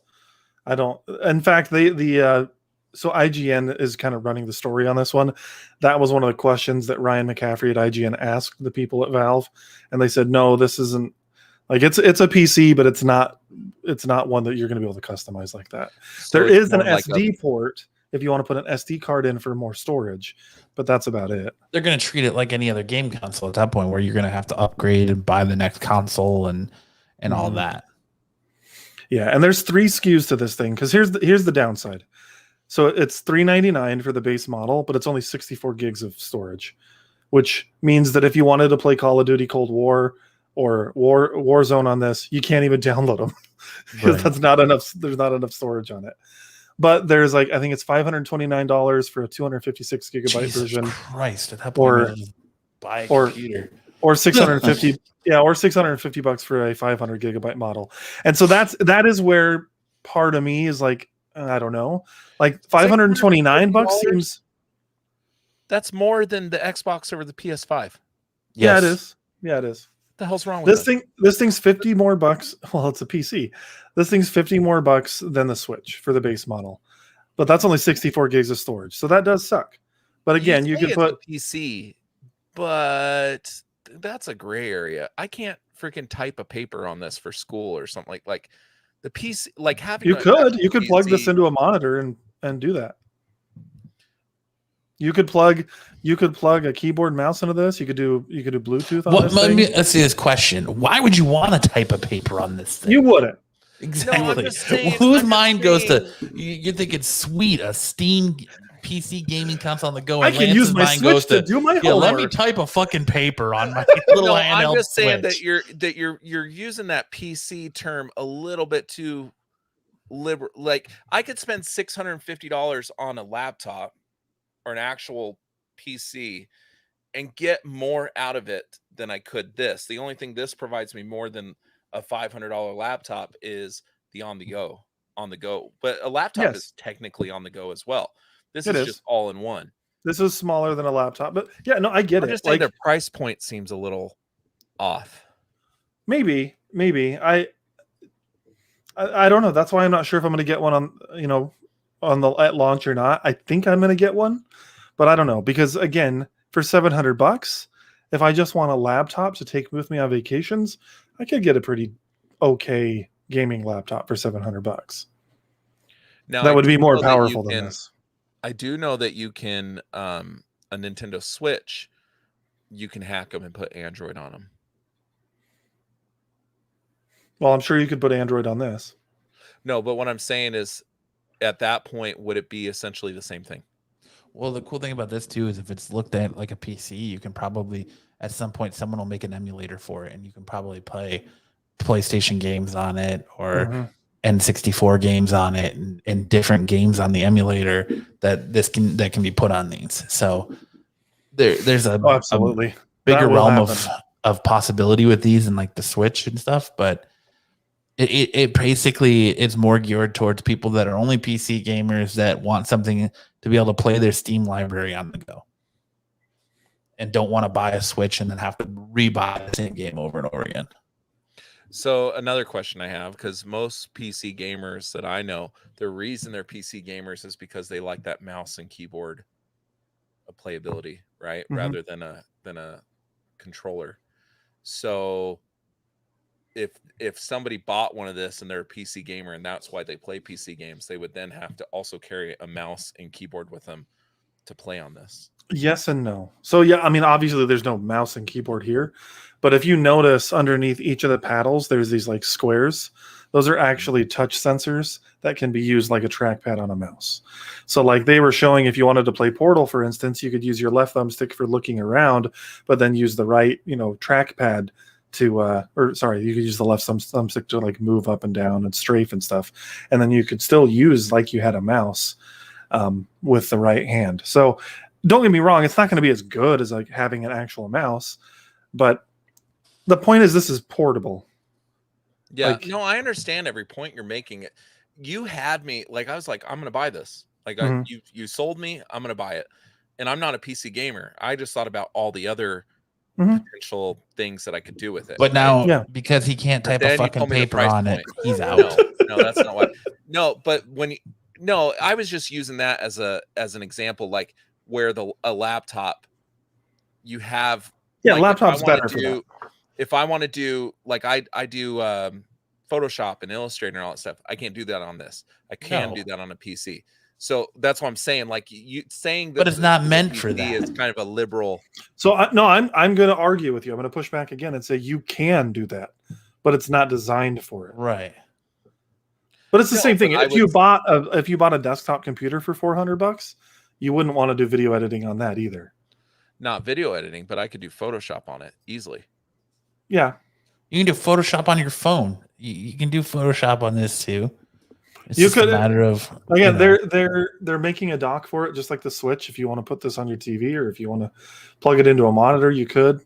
I don't. In fact, so IGN is kind of running the story on this one. That was one of the questions that Ryan McCaffrey at IGN asked the people at Valve, and they said, no, this isn't like it's a PC, but it's not one that you're going to be able to customize like that. So there is an SD port if you want to put an SD card in for more storage, but that's about it. They're going to treat it like any other game console at that point, where you're going to have to upgrade and buy the next console and all that. Yeah, and there's 3 SKUs to this thing, because here's the downside. So it's $399 for the base model, but it's only 64 gigs of storage, which means that if you wanted to play Call of Duty Cold War or Warzone on this, you can't even download them because that's not enough. There's not enough storage on it. But there's I think it's $529 for a 256 gigabyte version. Christ, at that point, buy a computer. Or 650. Yeah, or $650 for a 500 gigabyte model. And so that is where part of me is like, I don't know, like $529 seems. That's more than the Xbox over the PS5. Yes. Yeah, it is. Yeah, it is. What the hell's wrong with this thing? This thing's $50 more. Well, it's a PC. This thing's $50 more than the Switch for the base model, but that's only 64 gigs of storage, so that does suck. But again, you can put PC, but that's a gray area. I can't freaking type a paper on this for school or something like the PC. Like having you could plug this into a monitor and do that. You could plug a keyboard and mouse into this. You could do Bluetooth on this thing. Let's see this question. Why would you want to type a paper on this thing? You wouldn't. Exactly. Whose mind goes to you think it's sweet, a Steam PC gaming console on the go? I can use my Switch to do my homework. Let me type a fucking paper on my little handheld. I'm just saying Switch. that you're using that PC term a little bit too liberal. Like I could spend $650 on a laptop or an actual PC and get more out of it than I could this. The only thing this provides me more than a $500 laptop is the on the go. on the go, but a laptop is technically on the go as well. This is just all in one. This is smaller than a laptop, but yeah, no, I get it. Just saying their price point seems a little off. Maybe I don't know. That's why I'm not sure if I'm going to get one at launch or not. I think I'm going to get one, but I don't know, because again, for $700, if I just want a laptop to take with me on vacations, I could get a pretty okay gaming laptop for $700. Now that would be more powerful than this. I do know that you can a Nintendo Switch, you can hack them and put Android on them. Well, I'm sure you could put Android on this. No, but what I'm saying is, at that point, would it be essentially the same thing? Well, the cool thing about this too is if it's looked at like a PC, you can probably at some point someone will make an emulator for it, and you can probably play PlayStation games on it or N64 games on it, and different games on the emulator that can be put on these. So there's a bigger realm of possibility with these and like the Switch and stuff, but it basically it's more geared towards people that are only PC gamers that want something to be able to play their Steam library on the go and don't want to buy a Switch and then have to rebuy the same game over and over again. So another question I have, because most PC gamers that I know, the reason they're PC gamers is because they like that mouse and keyboard playability, right? Rather than a controller. So if somebody bought one of this and they're a PC gamer and that's why they play PC games, they would then have to also carry a mouse and keyboard with them to play on this. Yes and no. So yeah, I mean, obviously there's no mouse and keyboard here, but if you notice underneath each of the paddles, there's these like squares. Those are actually touch sensors that can be used like a trackpad on a mouse. So like they were showing, if you wanted to play Portal, for instance, you could use your left thumbstick for looking around, but then use the right, trackpad to, you could use the left thumbstick to like move up and down and strafe and stuff. And then you could still use like you had a mouse with the right hand. So don't get me wrong, it's not going to be as good as like having an actual mouse, but the point is this is portable. Yeah, no, I understand every point you're making. You had me like, I was like, I'm going to buy this. Like you sold me, I'm going to buy it. And I'm not a PC gamer. I just thought about all the other potential things that I could do with it. But now, because he can't type a fucking paper on it, he's out. No, that's not what. No, but I was just using that as an example, like where a laptop, you have. Yeah, like, laptop's better for that. If I want to do like I do Photoshop and Illustrator and all that stuff, I can't do that on this. I can do that on a PC. So that's what I'm saying. Like you saying that, but it's not meant for that. It's kind of a liberal. So I'm going to argue with you. I'm going to push back again and say you can do that, but it's not designed for it. Right. But it's the same thing. If you bought a desktop computer for $400, you wouldn't want to do video editing on that either. Not video editing, but I could do Photoshop on it easily. Yeah. You can do Photoshop on your phone. You can do Photoshop on this too. It's just a matter of they're making a dock for it, just like the Switch. If you want to put this on your TV or if you want to plug it into a monitor, you could.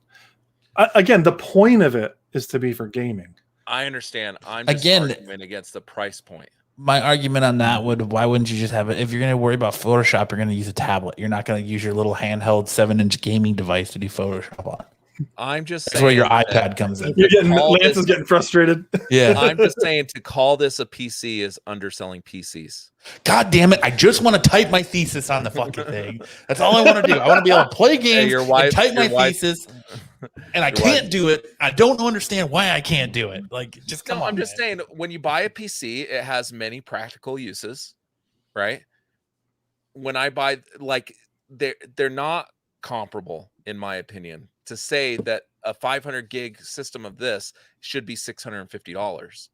Again, the point of it is to be for gaming. I understand. I'm just arguing against the price point. My argument on that why wouldn't you just have it? If you're going to worry about Photoshop, you're going to use a tablet. You're not going to use your little handheld 7-inch gaming device to do Photoshop on. I'm just saying. That's where your iPad comes in. Lance is getting frustrated. Yeah. I'm just saying to call this a PC is underselling PCs. God damn it. I just want to type my thesis on the fucking thing. That's all I want to do. I want to be able to play games and type my thesis. And I can't do it. I don't understand why I can't do it. Like, just come on. I'm just saying, when you buy a PC, it has many practical uses, right? When I buy, like, they're not comparable, in my opinion. To say that a 500 gig system of this should be $650.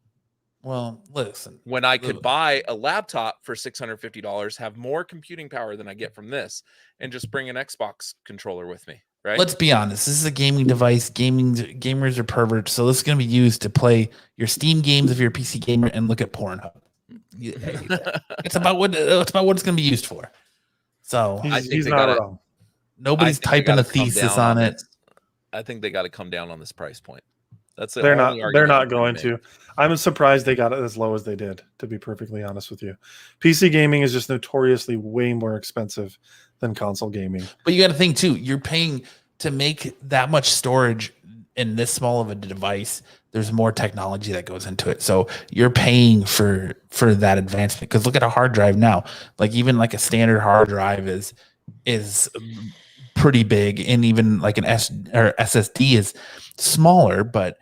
Well, listen. When I could buy a laptop for $650, have more computing power than I get from this, and just bring an Xbox controller with me, right? Let's be honest. This is a gaming device. Gamers are perverts, so this is going to be used to play your Steam games if you're a PC gamer and look at Pornhub. It's about what it's going to be used for. So he's not wrong. Nobody's typing a thesis on it. I think they got to come down on this price point. That's the They're only not. They're argument not I'm gonna going make. to. I'm surprised they got it as low as they did. To be perfectly honest with you, PC gaming is just notoriously way more expensive than console gaming. But you got to think too. You're paying to make that much storage in this small of a device. There's more technology that goes into it, so you're paying for that advancement. Because look at a hard drive now. Like even like a standard hard drive is pretty big, and even like an SSD is smaller, but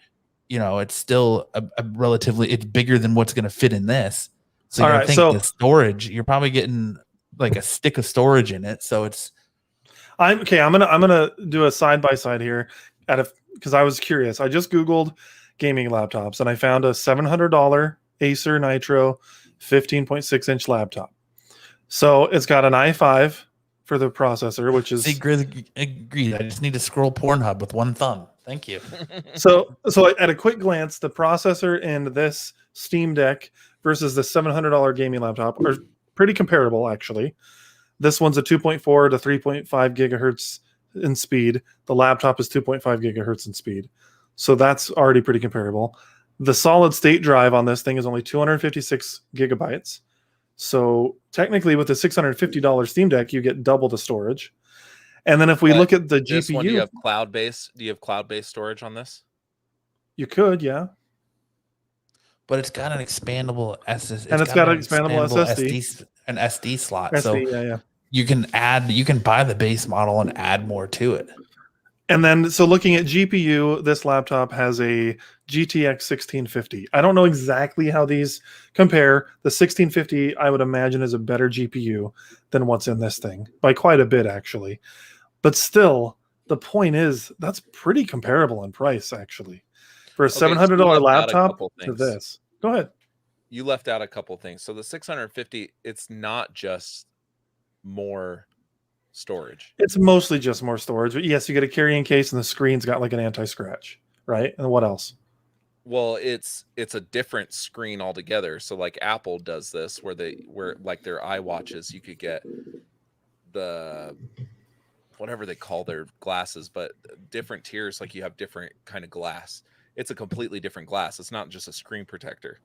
you know it's still a relatively, it's bigger than what's going to fit in this. So you think the storage, you're probably getting like a stick of storage in it. So it's I'm gonna do a side by side here because I was curious. I just Googled gaming laptops and I found a $700 Acer Nitro 15.6-inch laptop. So it's got an i5 for the processor, which is agreed. I just need to scroll Pornhub with one thumb. Thank you. so at a quick glance, the processor in this Steam Deck versus the $700 gaming laptop are pretty comparable, actually. This one's a 2.4 to 3.5 gigahertz in speed. The laptop is 2.5 gigahertz in speed. So that's already pretty comparable. The solid state drive on this thing is only 256 gigabytes. So technically with the $650 Steam Deck, you get double the storage. And then if we look at the this GPU, one, do you have cloud-based storage on this? You could, yeah. But it's got an expandable SSD. And it's got an expandable SSD. An SD slot. SD, so yeah. You can buy the base model and add more to it. And then, so looking at GPU, this laptop has a GTX 1650. I don't know exactly how these compare. The 1650, I would imagine, is a better GPU than what's in this thing by quite a bit, actually. But still, the point is that's pretty comparable in price, actually, for a $700 laptop to this. Go ahead. You left out a couple things. So the 650, it's not just more storage. It's mostly just more storage, but yes, you get a carrying case and the screen's got like an anti-scratch, right? And what else? Well, it's a different screen altogether. So like Apple does this where like their iWatches, you could get the whatever they call their glasses, but different tiers, like you have different kind of glass. It's a completely different glass. It's not just a screen protector.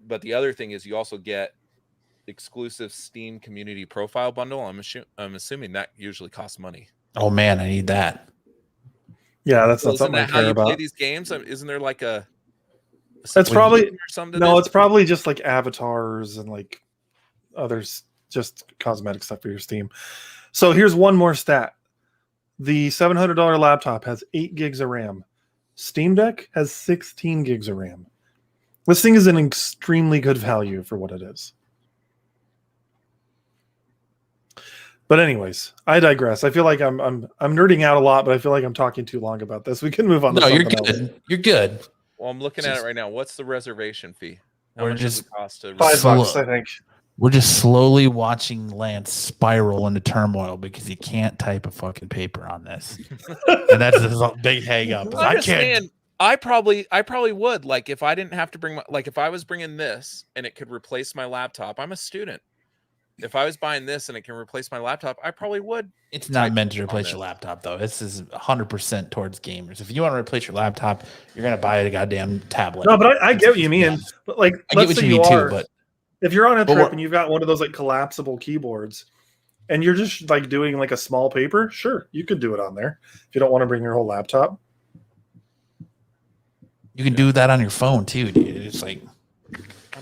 But the other thing is you also get exclusive Steam community profile bundle. I'm assuming that usually costs money. Oh man, I need that. Yeah, that's not something I care about. Play these games? Isn't there like a it's probably or something? No, it's probably just like avatars and like others, just cosmetic stuff for your Steam. So here's one more stat. The $700 laptop has 8 gigs of RAM. Steam Deck has 16 gigs of RAM. This thing is an extremely good value for what it is. But anyways, I digress. I feel like I'm nerding out a lot, but I feel like I'm talking too long about this. We can move on. No, you're good. Else. You're good. Well, I'm looking at it right now. What's the reservation fee? How much does it cost to $5, I think. We're just slowly watching Lance spiral into turmoil because he can't type a fucking paper on this, and that's a big hang up. I can't. Saying, I probably would. Like if I didn't have to bring if I was bringing this and it could replace my laptop. I'm a student. If I was buying this and it can replace my laptop, I probably would. It's not meant to replace your laptop, though. This is 100% towards gamers. If you want to replace your laptop, you're going to buy a goddamn tablet. No, but I get what you mean. But like, let's say you are. But if you're on a trip and you've got one of those like collapsible keyboards, and you're just like doing like a small paper, sure, you could do it on there. If you don't want to bring your whole laptop, you can do that on your phone too, dude. It's like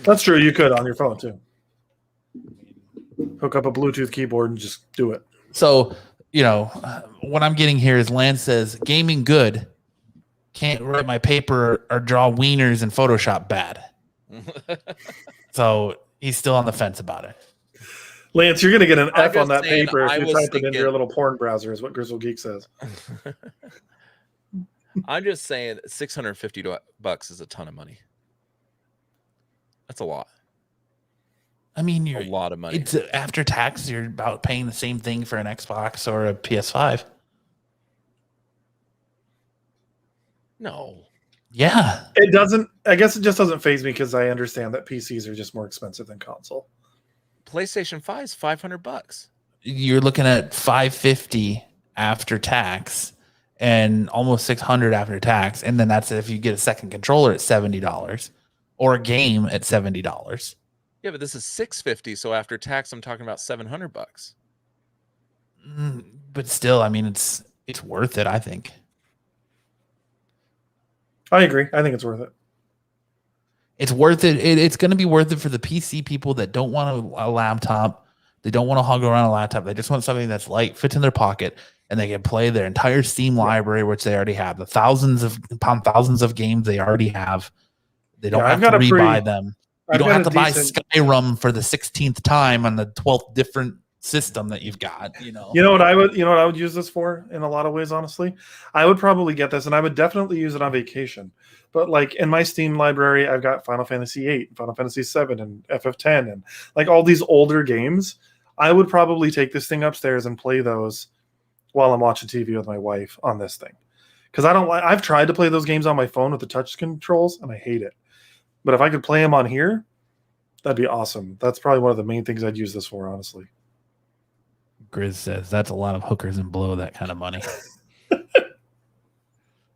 that's true. You could on your phone too. Hook up a Bluetooth keyboard and just do it. So, you know, what I'm getting here is Lance says, gaming good. Can't write my paper or draw wieners in Photoshop bad. So he's still on the fence about it. Lance, you're going to get an F on that paper if you type it into your little porn browser, is what Grizzle Geek says. I'm just saying $650 is a ton of money. That's a lot. I mean, a lot of money. It's after tax. You're about paying the same thing for an Xbox or a PS5. No. Yeah. It doesn't. I guess it just doesn't faze me because I understand that PCs are just more expensive than console. PlayStation 5 is $500. You're looking at $550 after tax, and almost $600 after tax. And then that's if you get a second controller at $70 or a game at $70. Yeah, but this is $650. So after tax, I'm talking about $700. But still, I mean, it's worth it, I think. I agree. I think it's worth it. It's worth it. It's going to be worth it for the PC people that don't want a laptop. They don't want to hog around a laptop. They just want something that's light, fits in their pocket, and they can play their entire Steam library, which they already have. The thousands of games they already have. They don't have to rebuy them. You don't have to buy Skyrim for the 16th time on the 12th different system that you've got. You know what I would use this for in a lot of ways. Honestly, I would probably get this, and I would definitely use it on vacation. But like in my Steam library, I've got Final Fantasy VIII, Final Fantasy VII, and FF10, and like all these older games. I would probably take this thing upstairs and play those while I'm watching TV with my wife on this thing, because I've tried to play those games on my phone with the touch controls, and I hate it. But if I could play them on here, that'd be awesome. That's probably one of the main things I'd use this for, honestly. Grizz says that's a lot of hookers and blow that kind of money.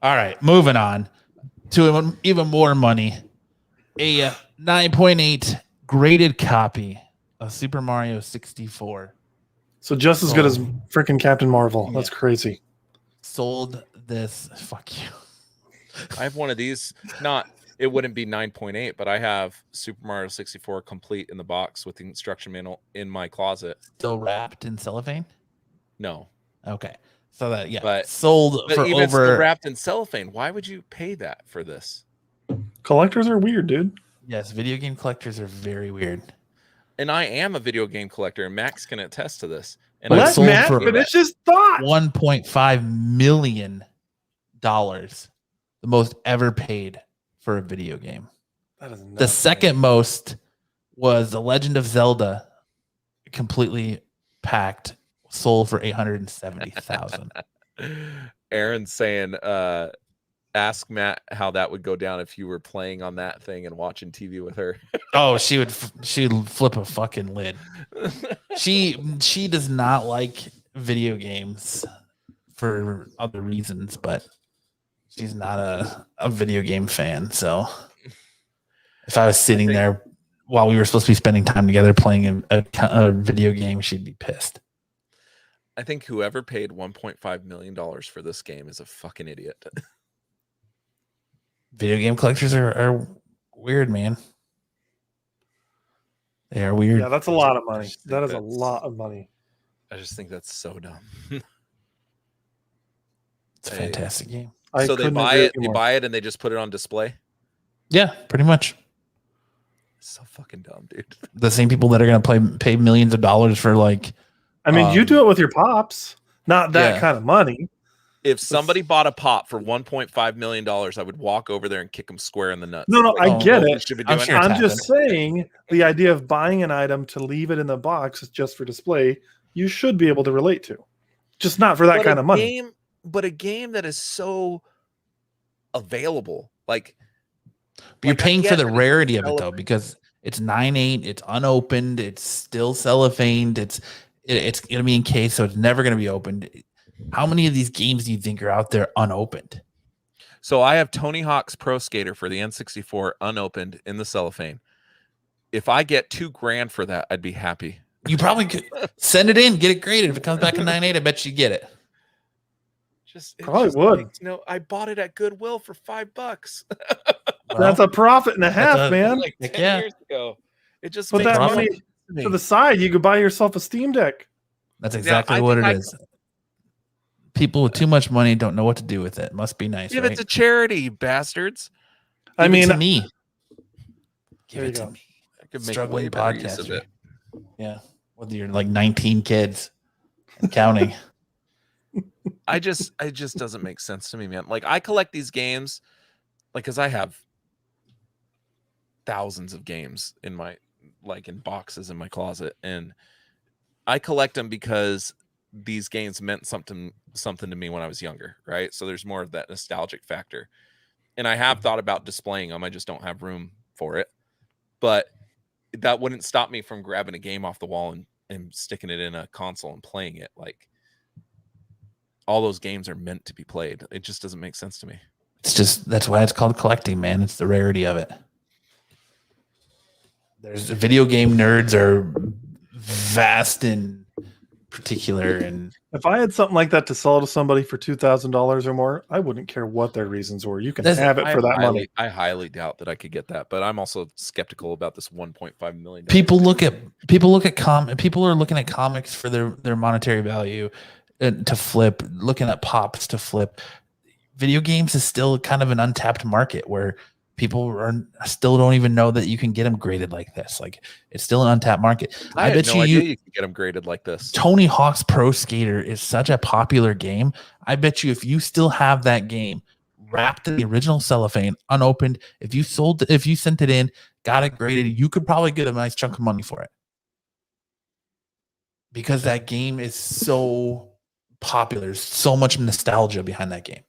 All right, moving on to even more money. A 9.8 graded copy of Super Mario 64. So just as good as freaking Captain Marvel. That's crazy. Sold this. Fuck you. I have one of these. It wouldn't be 9.8, but I have Super Mario 64 complete in the box with the instruction manual in my closet. Still wrapped in cellophane? No. Okay. So that, yeah, but sold for even over. Still wrapped in cellophane. Why would you pay that for this? Collectors are weird, dude. Yes, video game collectors are very weird. And I am a video game collector, and Max can attest to this. And let Matt finish his thought. $1.5 million, the most ever paid for a video game. That is nuts, the second most was The Legend of Zelda, completely packed, sold for $870,000. Aaron's saying, ask Matt how that would go down if you were playing on that thing and watching TV with her. Oh, she'd flip a fucking lid. She does not like video games for other reasons, but she's not a video game fan. So if I was sitting there while we were supposed to be spending time together playing a video game, she'd be pissed. I think whoever paid $1.5 million for this game is a fucking idiot. Video game collectors are weird, man. They are weird. Yeah, that's a lot of money. That is a lot of money. I just think that's so dumb. It's a fantastic game. So they buy it and they just put it on display? Yeah, pretty much. It's so fucking dumb, dude. The same people that are going to pay millions of dollars for like... I mean, you do it with your pops. Not that kind of money. If somebody bought a pop for $1.5 million, I would walk over there and kick them square in the nuts. No, I get it. I'm just saying the idea of buying an item to leave it in the box just for display, you should be able to relate to. Just not for that kind of money. But a game that is so available, like you're paying for the rarity of it though, because it's 9.8, it's unopened, it's still cellophaned, it's going to be encased, so it's never going to be opened. How many of these games do you think are out there unopened? So I have Tony Hawk's Pro Skater for the N64 unopened in the cellophane. If I get $2,000 for that, I'd be happy. You probably could send it in, get it graded. If it comes back in 9.8, I bet you get it. Probably would. I bought it at Goodwill for $5. That's a profit and a half, man. Like 10 years ago. It just put that money to the side. You could buy yourself a Steam Deck. That's exactly what it is. People with too much money don't know what to do with it. Must be nice. Give it to charity, you bastards. Give it to me. Give it to me. I could make struggling podcast of it. Yeah, whether you're like 19 kids and counting. It just doesn't make sense to me, man. Like I collect these games, like because I have thousands of games in my in boxes in my closet, and I collect them because these games meant something to me when I was younger, right? So there's more of that nostalgic factor. And I have thought about displaying them. I just don't have room for it. But that wouldn't stop me from grabbing a game off the wall and sticking it in a console and playing it. Like all those games are meant to be played. It just doesn't make sense to me. That's why it's called collecting, man. It's the rarity of it. There's video game nerds are vast in particular, and if I had something like that to sell to somebody for $2,000 or more, I wouldn't care what their reasons were. You can have it for that money. I highly doubt that I could get that, but I'm also skeptical about this $1.5 million. People are looking at comics for their monetary value to flip, looking at pops to flip. Video games is still kind of an untapped market where people still don't even know that you can get them graded like this. Like, it's still an untapped market. I bet no idea you can get them graded like this. Tony Hawk's Pro Skater is such a popular game. I bet you if you still have that game wrapped in the original cellophane, unopened, if you sent it in, got it graded, you could probably get a nice chunk of money for it. Because that game is so popular. There's so much nostalgia behind that game.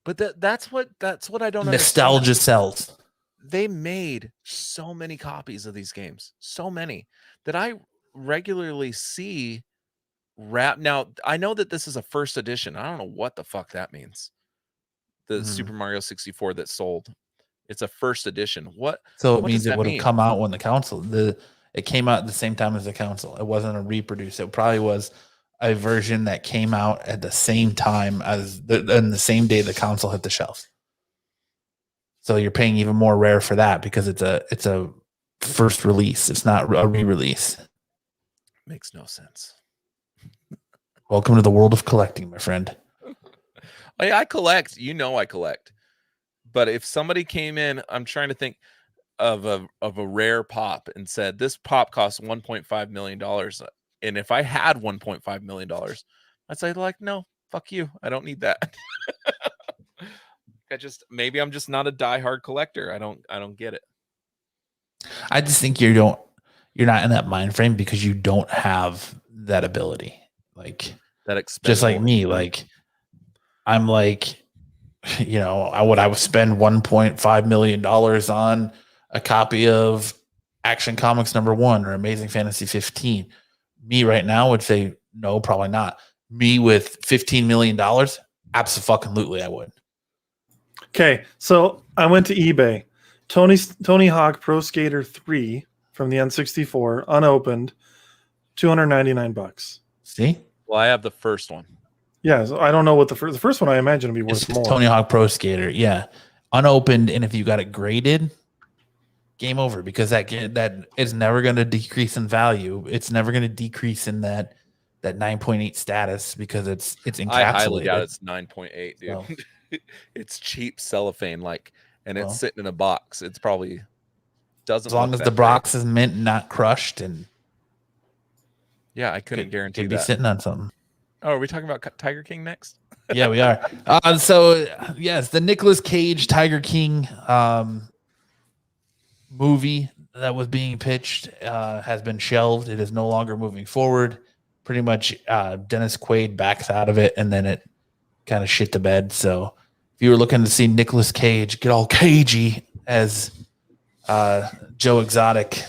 But that's what I don't understand. Nostalgia sells. They made so many copies of these games, so many that I regularly see wrap. Now, I know that this is a first edition. I don't know what the fuck that means. The Super Mario 64 that sold, it's a first edition. So it means it would have come out when the console. It came out at the same time as the console. It wasn't a reproduce. It probably was a version that came out at the same time as in the same day the console hit the shelves. So you're paying even more rare for that because it's a first release. It's not a re-release. Makes no sense. Welcome to the world of collecting, my friend. I collect. I collect. But if somebody came in, I'm trying to think of a rare pop and said this pop costs $1.5 million. And if I had $1.5 million, I'd say like, no, fuck you. I don't need that. Maybe I'm just not a diehard collector. I don't get it. I just think you're not in that mind frame because you don't have that ability. Like that just like me. Like I'm like, I would spend $1.5 million on a copy of Action Comics #1 or Amazing Fantasy 15. Me right now would say no, probably not. Me with $15 million, absolutely I would. Okay, so I went to eBay. Tony Hawk Pro Skater 3 from the N64, unopened, $299. See? Well, I have the first one. Yeah, so I don't know what the first one I imagine would be worth more. Tony Hawk Pro Skater, yeah, unopened, and if you got it graded, game over, because that is never going to decrease in value. It's never going to decrease in that 9.8 status because it's encapsulated. I highly doubt it's 9.8, dude. So. It's cheap cellophane, it's sitting in a box. It's probably doesn't. As long as the box is mint, not crushed, and yeah, I couldn't guarantee that. Be sitting on something. Oh, are we talking about Tiger King next? Yeah, we are. So yes, the Nicolas Cage Tiger King movie that was being pitched has been shelved. It is no longer moving forward. Pretty much Dennis Quaid backs out of it, and then it kind of shit the bed. So if you were looking to see Nicolas Cage get all cagey as Joe Exotic,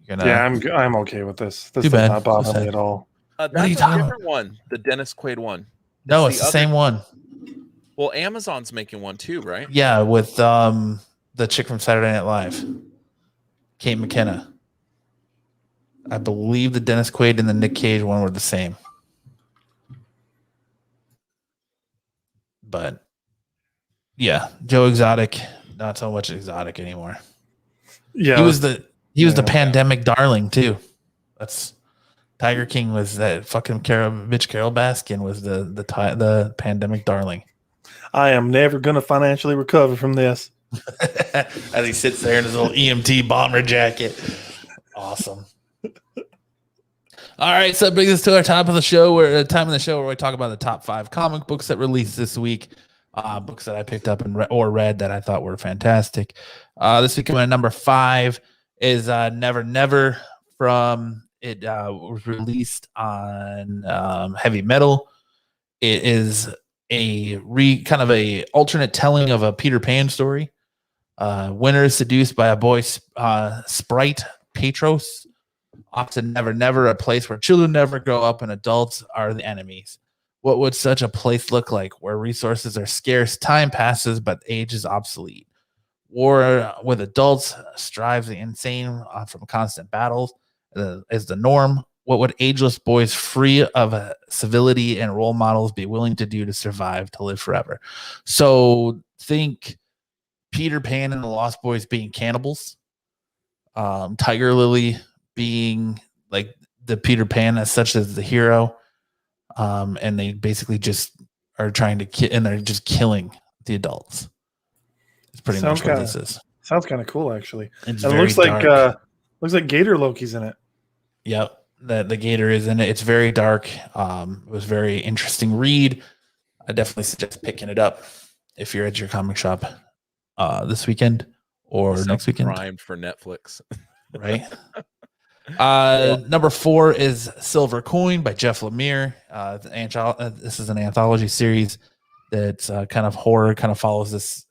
I'm okay with this. This does not bother me at all. That's a different one, the Dennis Quaid one. No, it's the same one. Well, Amazon's making one too, right? Yeah, with the chick from Saturday Night Live, Kate McKinnon. I believe the Dennis Quaid and the Nick Cage one were the same. But yeah, Joe Exotic, not so much exotic anymore. Yeah, he was the pandemic darling too. That's Tiger King was that fucking Carol Baskin was the pandemic darling. I am never gonna financially recover from this. As he sits there in his little EMT bomber jacket. Awesome. All right, so that brings us to our time of the show where we talk about the top 5 comic books that released this week. Books that I picked up and read that I thought were fantastic. This week, my number 5 is Never Never from. It was released on Heavy Metal. It is a kind of a alternate telling of a Peter Pan story. Winter is seduced by a boy sprite, Petros, off to Never Never, a place where children never grow up and adults are the enemies. What would such a place look like where resources are scarce, time passes, but age is obsolete? War with adults strives the insane from constant battles is the norm. What would ageless boys free of civility and role models be willing to do to survive, to live forever? So think Peter Pan and the Lost Boys being cannibals, Tiger Lily being like the Peter Pan as such as the hero, and they basically just are trying to and they're just killing the adults. It's pretty much what this is. Sounds kind of cool, actually. It's and it looks dark. Looks like Gator Loki's in it. Yep, the Gator is in it. It's very dark. It was a very interesting read. I definitely suggest picking it up if you're at your comic shop this weekend or next weekend. Primed for Netflix, right? Number 4 is Silver Coin by Jeff Lemire. This is an anthology series that's kind of horror, kind of follows this.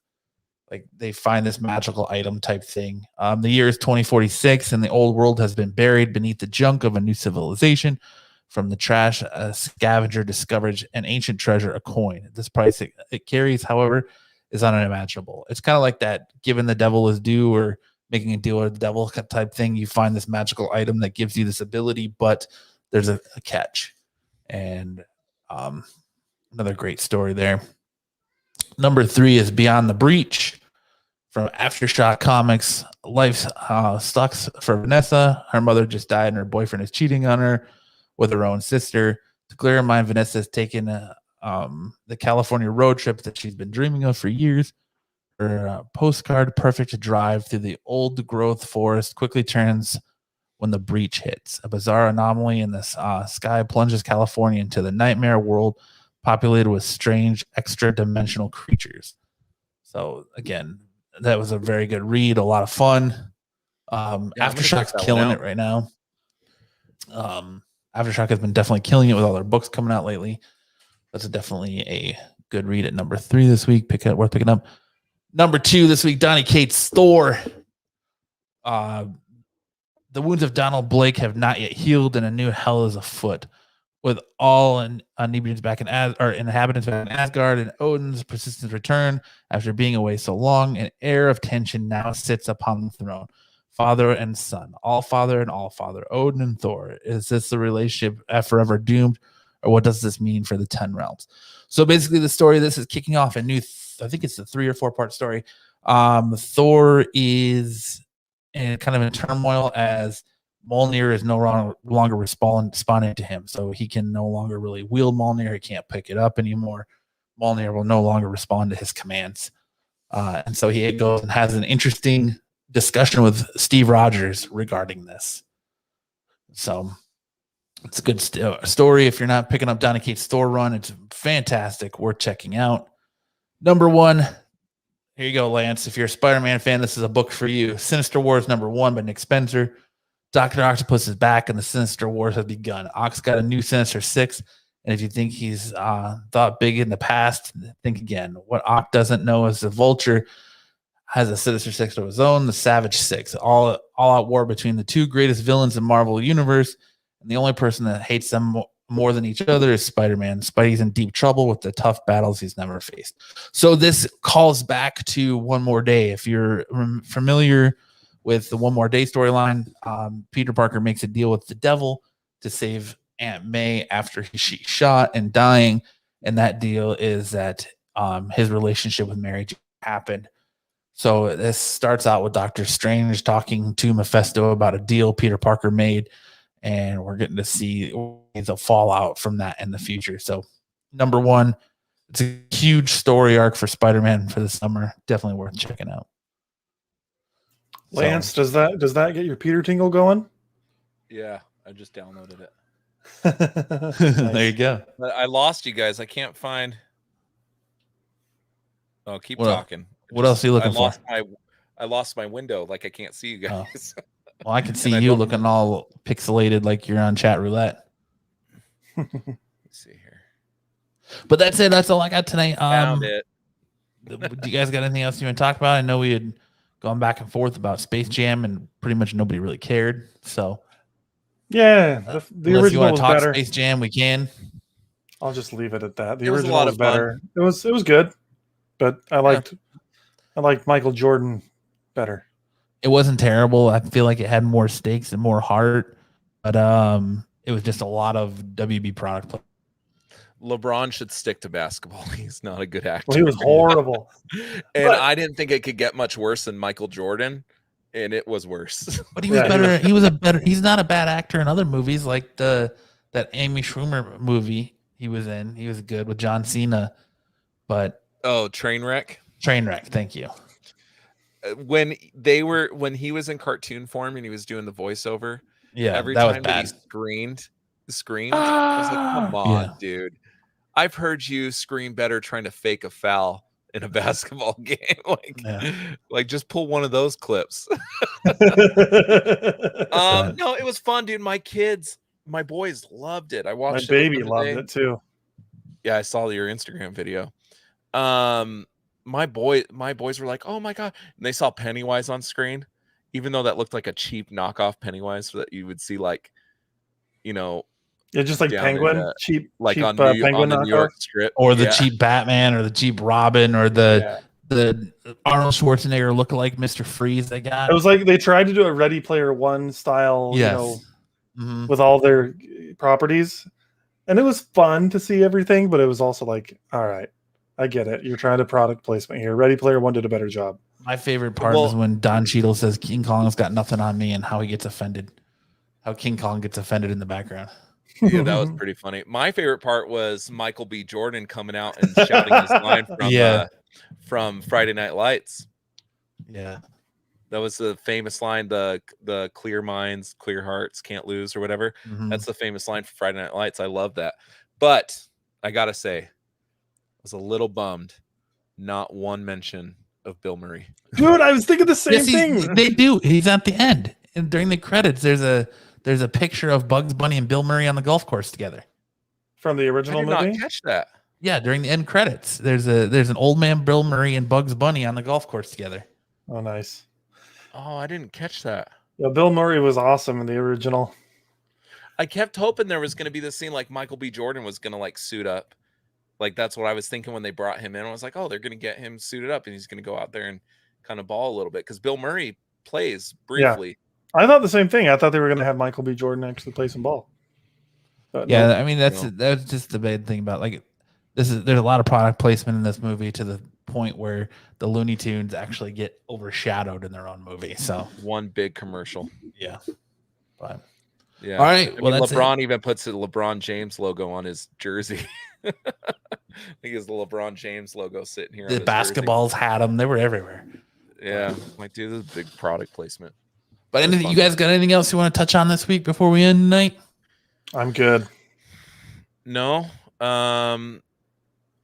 Like they find this magical item type thing. The year is 2046, and the old world has been buried beneath the junk of a new civilization. From the trash, a scavenger discovers an ancient treasure, a coin. This price it carries, however, is unimaginable. It's kind of like that giving the devil his due or making a deal with the devil type thing. You find this magical item that gives you this ability, but there's a catch. And another great story there. Number 3 is Beyond the Breach from Aftershock Comics. Life sucks for Vanessa. Her mother just died and her boyfriend is cheating on her with her own sister. To clear her mind, Vanessa has taken the California road trip that she's been dreaming of for years. Her postcard perfect drive through the old growth forest quickly turns when the breach hits. A bizarre anomaly in the sky plunges California into the nightmare world populated with strange extra-dimensional creatures. So again, that was a very good read, a lot of fun. Aftershock's killing it right now. Aftershock has been definitely killing it with all their books coming out lately. That's definitely a good read at number 3 this week. Worth picking up. Number 2 this week, Donny Cates' Thor. The wounds of Donald Blake have not yet healed, and a new hell is afoot. With all inhabitants back in Asgard and Odin's persistent return after being away so long, an air of tension now sits upon the throne. Father and son, all father and all father, Odin and Thor. Is this the relationship forever doomed, or what does this mean for the 10 realms? So basically, the story of this is kicking off a new. I think it's a 3 or 4 part story. Thor is kind of in turmoil as Mjolnir is no longer responding to him, so he can no longer really wield Mjolnir. He can't pick it up anymore. Mjolnir will no longer respond to his commands, and so he goes and has an interesting discussion with Steve Rogers regarding this. So it's a good story. If you're not picking up Donny Cates' Thor run, it's fantastic, worth checking out. Number 1, here you go, Lance. If you're a Spider-Man fan, this is a book for you. Sinister Wars number 1 by Nick Spencer. Dr. Octopus is back and the Sinister Wars have begun. Ox got a new Sinister 6, and if you think he's thought big in the past, think again. What Ock doesn't know is the Vulture has a Sinister 6 of his own, the Savage 6. All-out war between the 2 greatest villains in Marvel Universe, and the only person that hates them more than each other is Spider-Man. Spidey's in deep trouble with the tough battles he's never faced. So this calls back to One More Day. If you're familiar with the One More Day storyline, Peter Parker makes a deal with the devil to save Aunt May after she's shot and dying. And that deal is that his relationship with Mary Jane happened. So this starts out with Doctor Strange talking to Mephisto about a deal Peter Parker made. And we're getting to see the fallout from that in the future. So number 1, it's a huge story arc for Spider-Man for the summer. Definitely worth checking out. Lance, does that get your Peter tingle going? Yeah, I just downloaded it. There you go. But I lost you guys. I can't find. Oh, keep talking. What else are you looking for? I lost my window. Like I can't see you guys. Oh. Well, I can see you looking all pixelated like you're on chat roulette. Let's see here. But that's it. That's all I got tonight. Found it. Do you guys got anything else you want to talk about? I know we had gone back and forth about Space Jam, and pretty much nobody really cared. So, yeah, the original you want was to talk better. Space Jam, we can. I'll just leave it at that. The It was a original lot was of fun. better. It was good, but I liked Michael Jordan better. It wasn't terrible. I feel like it had more stakes and more heart, but it was just a lot of WB product. LeBron should stick to basketball. He's not a good actor. Well, he was horrible. And I didn't think it could get much worse than Michael Jordan, and it was worse. But he was better. He's not a bad actor in other movies like that Amy Schumer movie he was in. He was good with John Cena. But Trainwreck. Thank you. When he was in cartoon form and he was doing the voiceover, every time that he screamed, I was like, come on, dude. I've heard you scream better trying to fake a foul in a basketball game. Like just pull one of those clips. No, it was fun, dude. My boys loved it. I watched my baby loved it too. Yeah, I saw your Instagram video. My boys were like, oh my God. And they saw Pennywise on screen, even though that looked like a cheap knockoff Pennywise that you would see like, just like Penguin, cheap on Penguin the New York Strip. Or the cheap Batman or the cheap Robin or the Arnold Schwarzenegger lookalike Mr. Freeze they got. It was like they tried to do a Ready Player One style, with all their properties. And it was fun to see everything, but it was also like, all right, I get it. You're trying to product placement here. Ready Player One did a better job. My favorite part is when Don Cheadle says King Kong's got nothing on me and how he gets offended. How King Kong gets offended in the background. Yeah, that was pretty funny. My favorite part was Michael B. Jordan coming out and shouting his line from Friday Night Lights. Yeah. That was the famous line, the clear minds, clear hearts, can't lose or whatever. Mm-hmm. That's the famous line for Friday Night Lights. I love that. But I got to say, I was a little bummed. Not one mention of Bill Murray. Dude, I was thinking the same thing. They do. He's at the end. And during the credits, there's a picture of Bugs Bunny and Bill Murray on the golf course together. From the original movie? I did not catch that. Yeah, during the end credits, there's an old man Bill Murray and Bugs Bunny on the golf course together. Oh, nice. Oh, I didn't catch that. Yeah, Bill Murray was awesome in the original. I kept hoping there was going to be this scene like Michael B. Jordan was going to like suit up. Like that's what I was thinking when they brought him in. I was like, oh, they're going to get him suited up and he's going to go out there and kind of ball a little bit because Bill Murray plays briefly. Yeah. I thought the same thing. I thought they were going to have Michael B. Jordan actually play some ball. But yeah, I mean that's just the bad thing about there's a lot of product placement in this movie to the point where the Looney Tunes actually get overshadowed in their own movie. So one big commercial. Yeah. But yeah. All right. I mean, LeBron even puts the LeBron James logo on his jersey. I think it's the LeBron James logo sitting here. The basketballs had them. They were everywhere. Yeah. Like, dude, this is big product placement. But you guys got anything else you want to touch on this week before we end tonight? I'm good. No.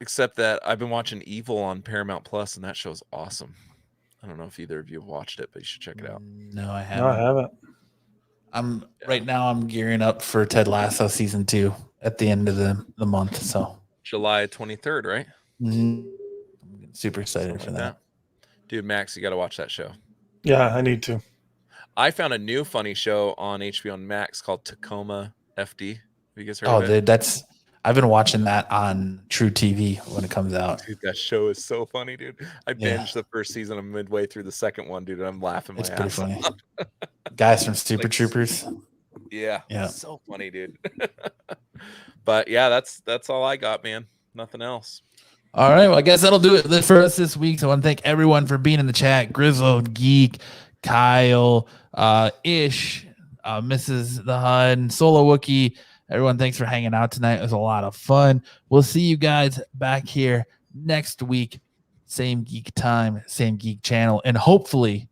Except that I've been watching Evil on Paramount Plus, and that show's awesome. I don't know if either of you have watched it, but you should check it out. No, I haven't. Right now I'm gearing up for Ted Lasso season 2 at the end of the month. So July 23rd, right? Mm-hmm. I'm super excited for that. Dude, Max, you got to watch that show. Yeah, I need to. I found a new funny show on HBO Max called Tacoma FD. Have you guys heard of it? Dude, I've been watching that on True TV when it comes out. Dude, that show is so funny, dude. I binged the first season. I'm midway through the second one, dude. And I'm laughing my ass off. Funny. Guys from Super Troopers. Yeah. Yeah. So funny, dude. But yeah, that's all I got, man. Nothing else. All right. Well, I guess that'll do it for us this week. So I want to thank everyone for being in the chat. Grizzled Geek, Kyle, Ish, Mrs. The Hun, Solo Wookie. Everyone, thanks for hanging out tonight. It was a lot of fun. We'll see you guys back here next week. Same geek time, same geek channel. And hopefully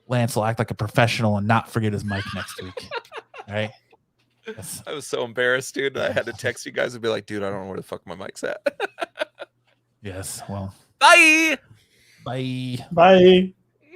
Lance will act like a professional and not forget his mic next week. All right. Yes. I was so embarrassed, dude. I had to text you guys and be like, dude, I don't know where the fuck my mic's at. Yes. Well. Bye. Bye. Bye.